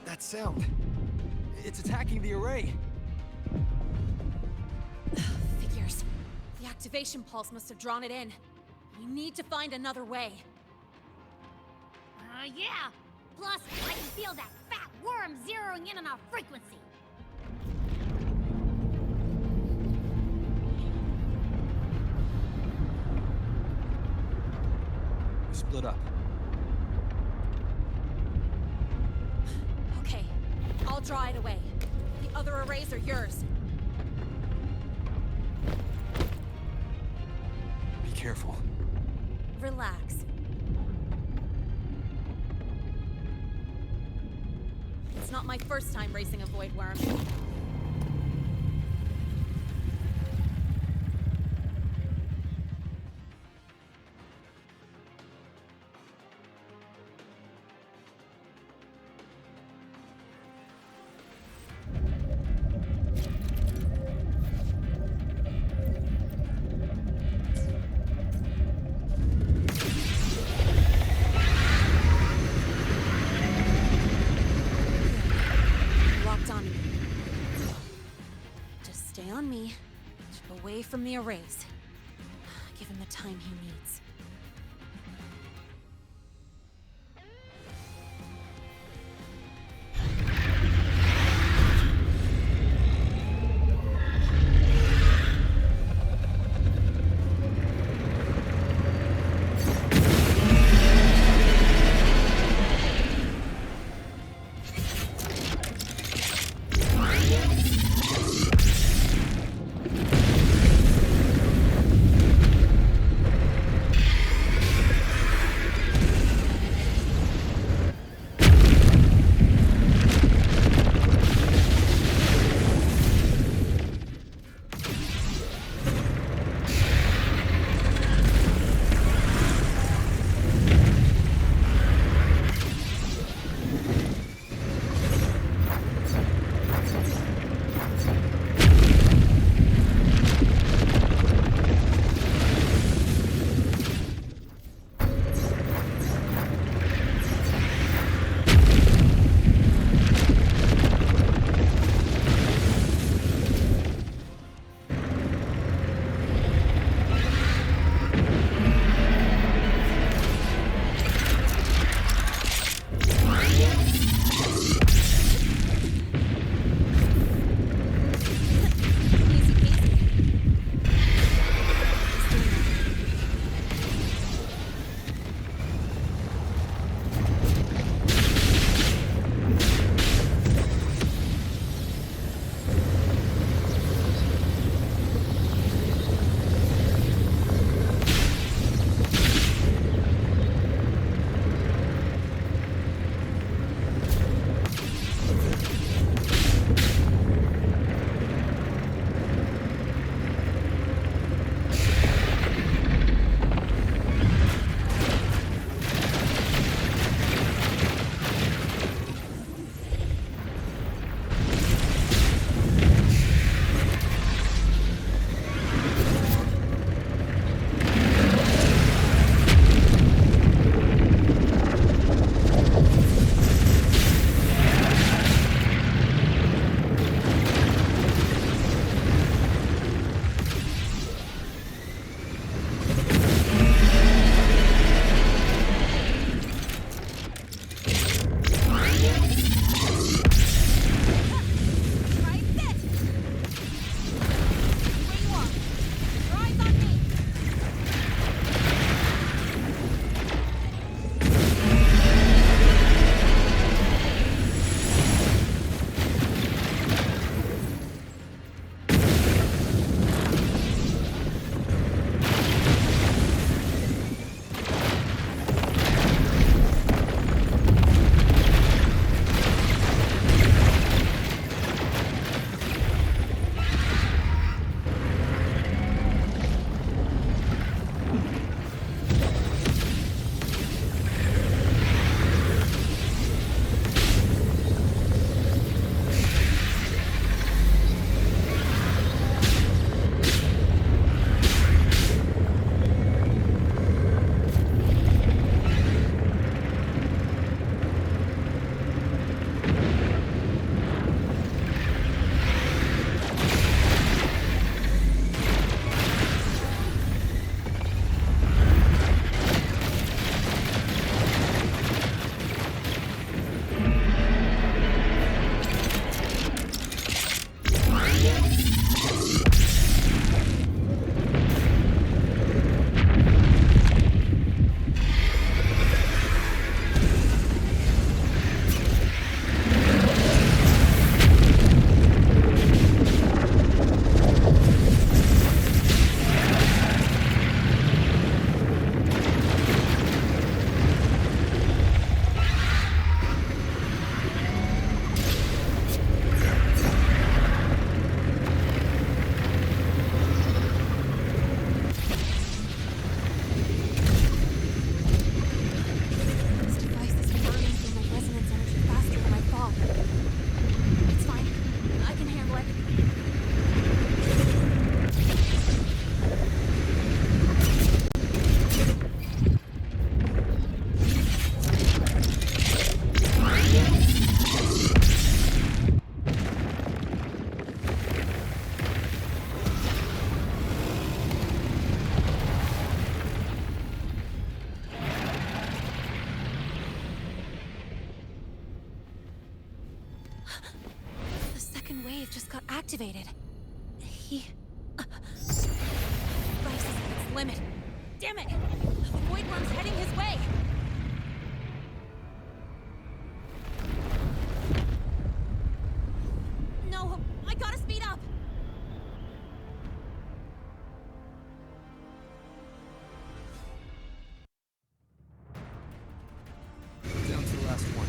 That sound. It's attacking the array. Figures. The activation pulse must have drawn it in. We need to find another way. Yeah! Plus, I can feel that fat worm zeroing in on our frequency. We split up. Okay, I'll draw it away. The other arrays are yours. Be careful. Relax. It's not my first time racing a void worm. From the arrays. Give him the time he needs. just got activated. He... Device is at its limit. Damn it! The Void Worm's heading his way! No! I gotta speed up! Down to the last one.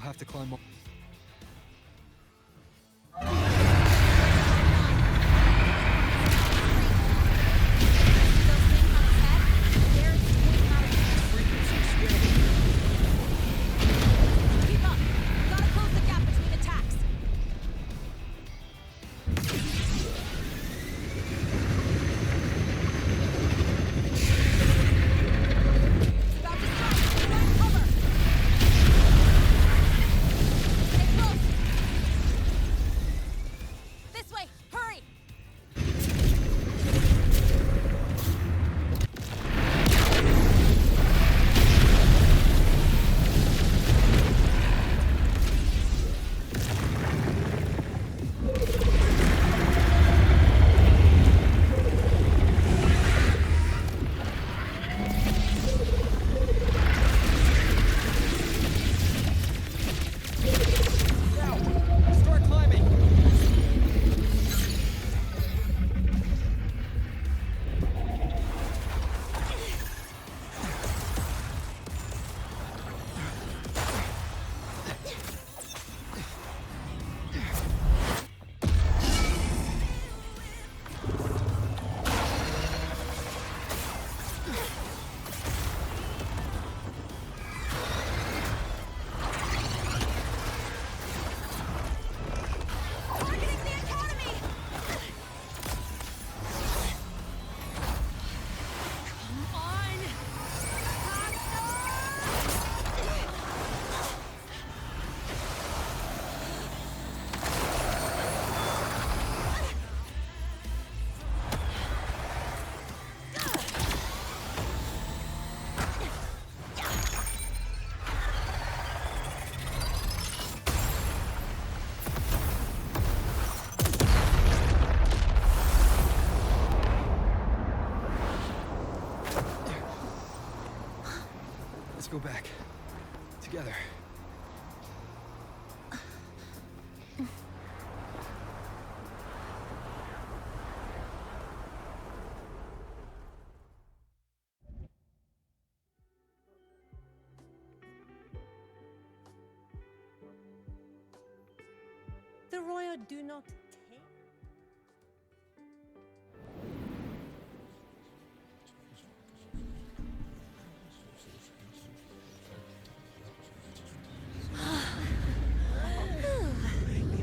Have to climb up. Keep up! Gotta close the gap between attacks! About to strike! Run cover! Stay close! This way! Hurry! Start climbing! Targeting the Academy! Come on! Let's go back. Together. The royal do not take.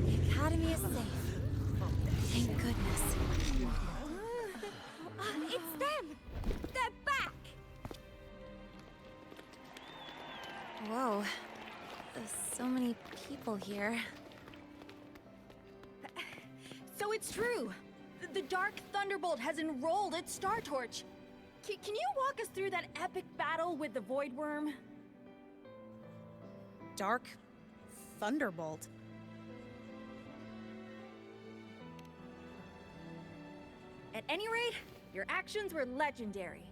The Academy is safe. Thank goodness. It's them! They're back! Whoa. The So many people here. So it's true! The Dark Thunderbolt has enrolled at Star Torch! Can you walk us through that epic battle with the Void Worm? Dark Thunderbolt. At any rate, your actions were legendary.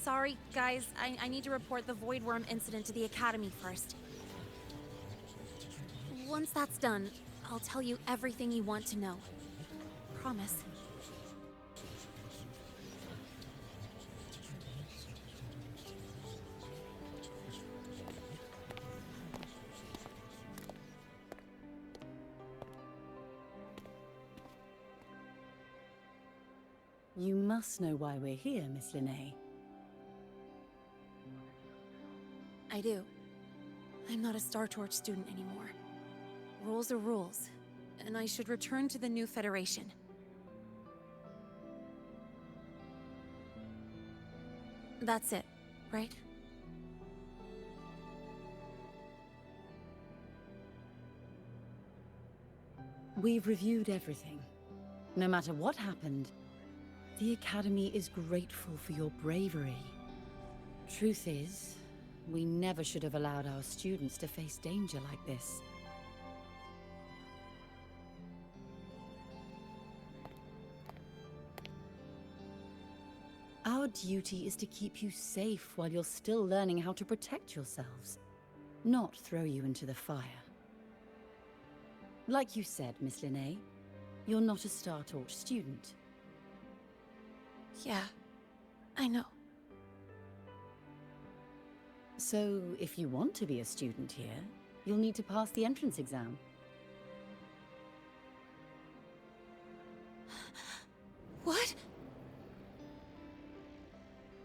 Sorry, guys. I need to report the Void Worm incident to the Academy first. Once that's done, I'll tell you everything you want to know. Promise. You must know why we're here, Miss Linnae. I do. I'm not a Star Torch student anymore. Rules are rules, and I should return to the new Federation. That's it, right? We've reviewed everything. No matter what happened, the Academy is grateful for your bravery. Truth is, we never should have allowed our students to face danger like this. Our duty is to keep you safe while you're still learning how to protect yourselves, not throw you into the fire. Like you said, Miss Linnae, you're not a Star Torch student. Yeah, I know. So, if you want to be a student here, you'll need to pass the entrance exam. What?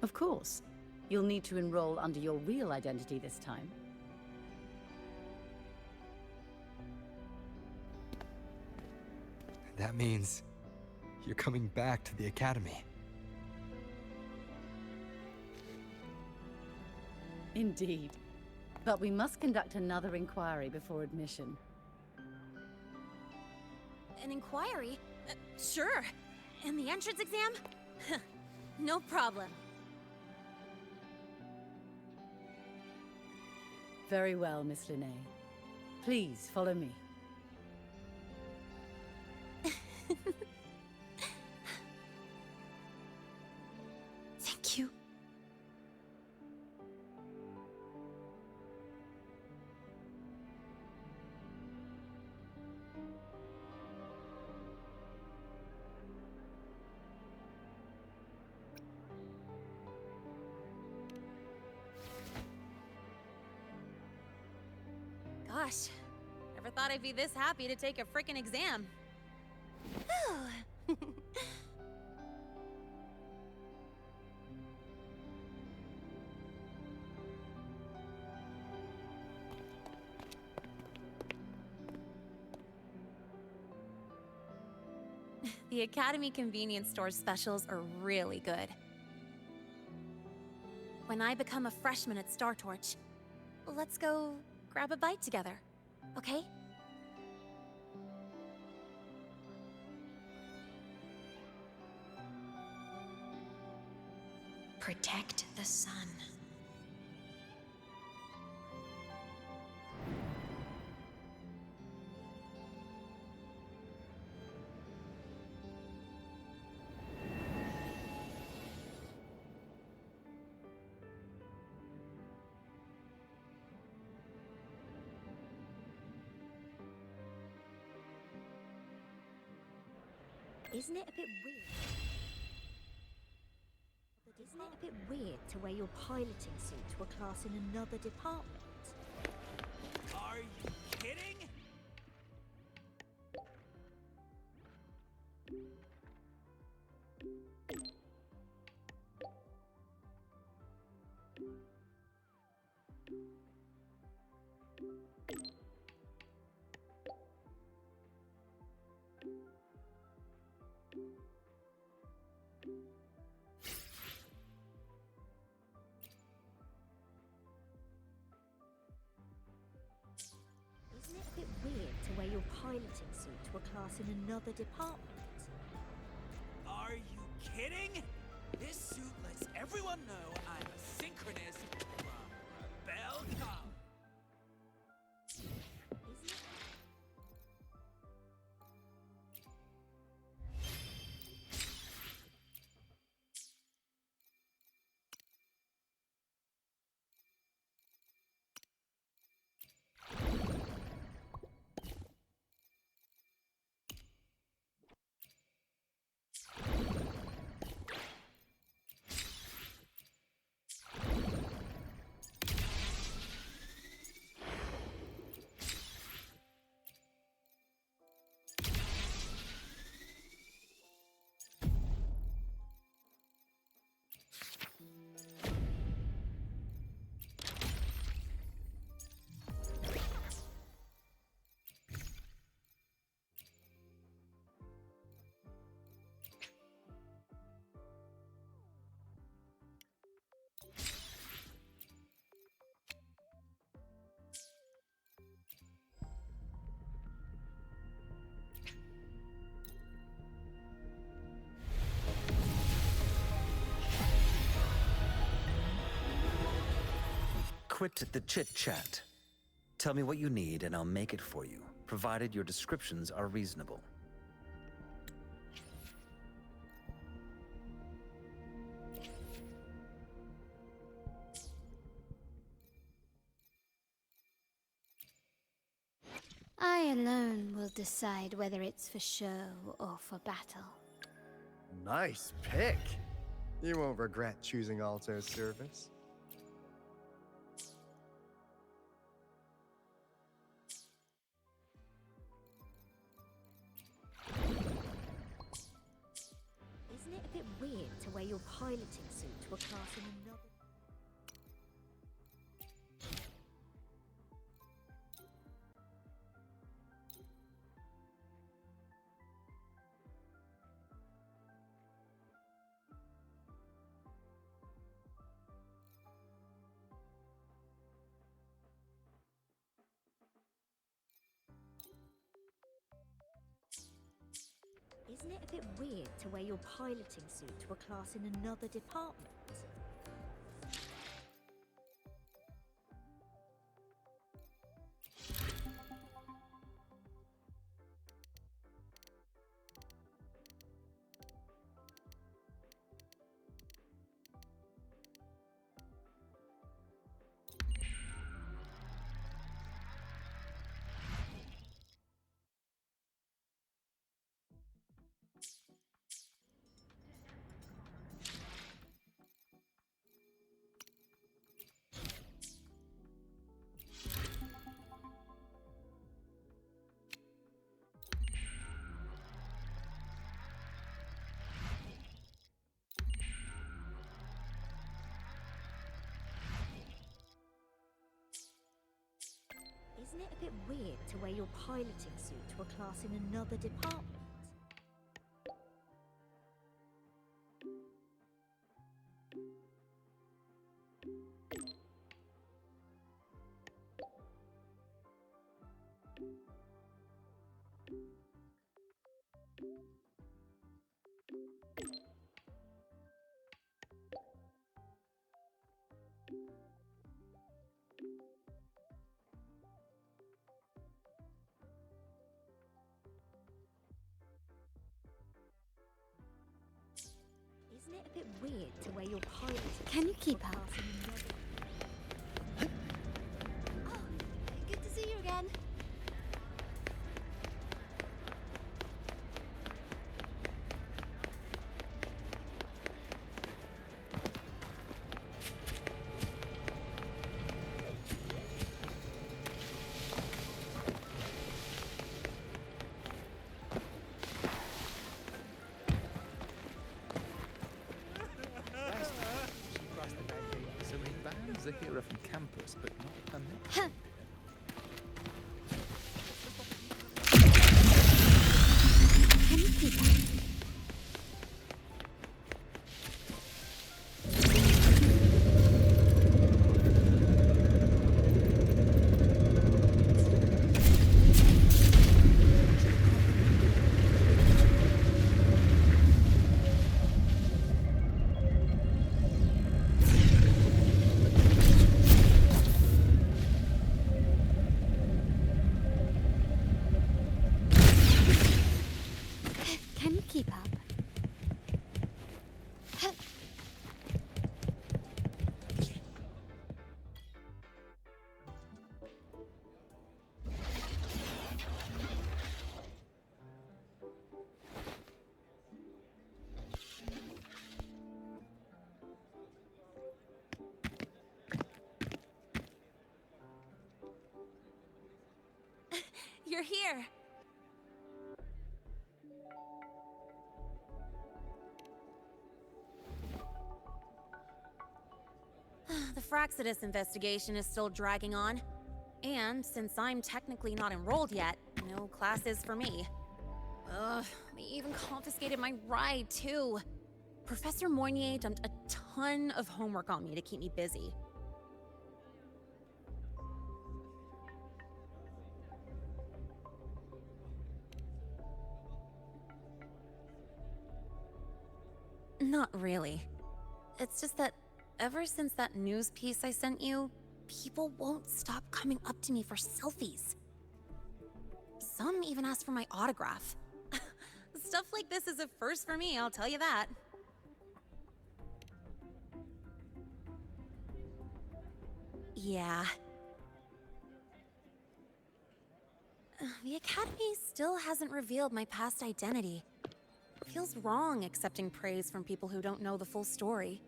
Of course. You'll need to enroll under your real identity this time. That means you're coming back to the Academy. Indeed. But we must conduct another inquiry before admission. An inquiry? Sure. And the entrance exam? No problem. Very well, Miss Linnae. Please, follow me. Thank you. Gosh, never thought I'd be this happy to take a frickin' exam. The Academy convenience store specials are really good. When I become a freshman at Star Torch, let's go grab a bite together, okay? Protect the sun. Isn't it a bit weird? Isn't it a bit weird to wear your piloting suit to a class in another department? Are you kidding? your piloting suit to a class in another department. Are you kidding? This suit lets everyone know I'm a synchronist from Rebel College. Quit the chit-chat. Tell me what you need and I'll make it for you, provided your descriptions are reasonable. I alone will decide whether it's for show or for battle. Nice pick. You won't regret choosing Alto's service. Isn't it a bit weird to wear your piloting suit to a class in another... Isn't it a bit weird to wear your piloting suit to a class in another department? Isn't it a bit weird to wear your piloting suit to a class in another department? Isn't it a bit weird to wear your piloting suit? Can you keep up? Oh, good to see you again. So many bands are here from campus, but not permitted. Can you keep up? you're here. The Fraxidus investigation is still dragging on. And since I'm technically not enrolled yet, no classes for me. Ugh, they even confiscated my ride, too. Professor Moynier dumped a ton of homework on me to keep me busy. Not really. It's just that ever since that news piece I sent you, people won't stop coming up to me for selfies. Some even ask for my autograph. Stuff like this is a first for me, I'll tell you that. Yeah. The Academy still hasn't revealed my past identity. Feels wrong accepting praise from people who don't know the full story.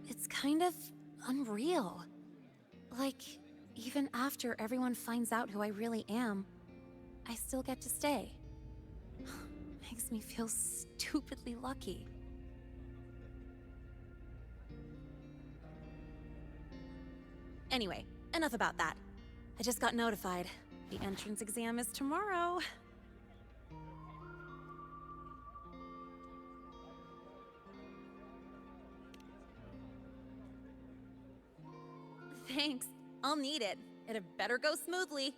It's kind of unreal. Like, even after everyone finds out who I really am, I still get to stay. Makes me feel stupidly lucky. Anyway, enough about that. I just got notified. The entrance exam is tomorrow. Thanks. I'll need it. It had better go smoothly.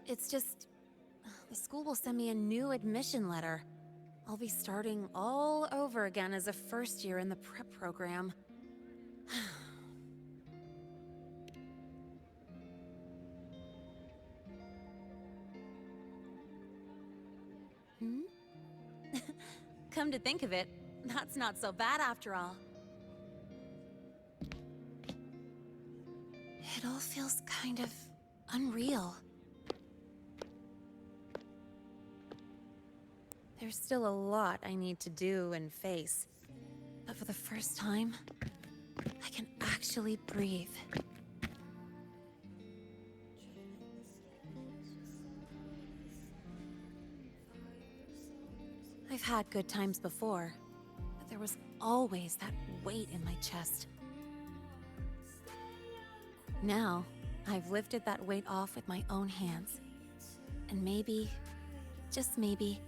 It's just... the school will send me a new admission letter. I'll be starting all over again as a first year in the prep program. Hmm? Come to think of it, that's not so bad after all. It all feels kind of unreal. There's still a lot I need to do and face, but for the first time, I can actually breathe. I've had good times before, but there was always that weight in my chest. Now, I've lifted that weight off with my own hands. And maybe, just maybe,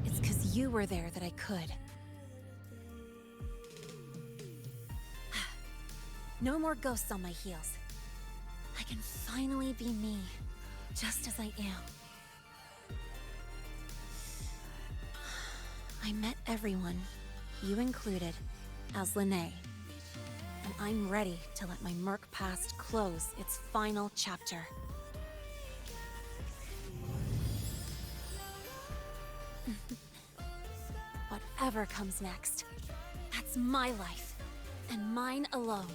it's because you were there that I could. No more ghosts on my heels. I can finally be me, just as I am. I met everyone, you included, as Lene. And I'm ready to let my Merc past close its final chapter. Whatever comes next, that's my life, and mine alone.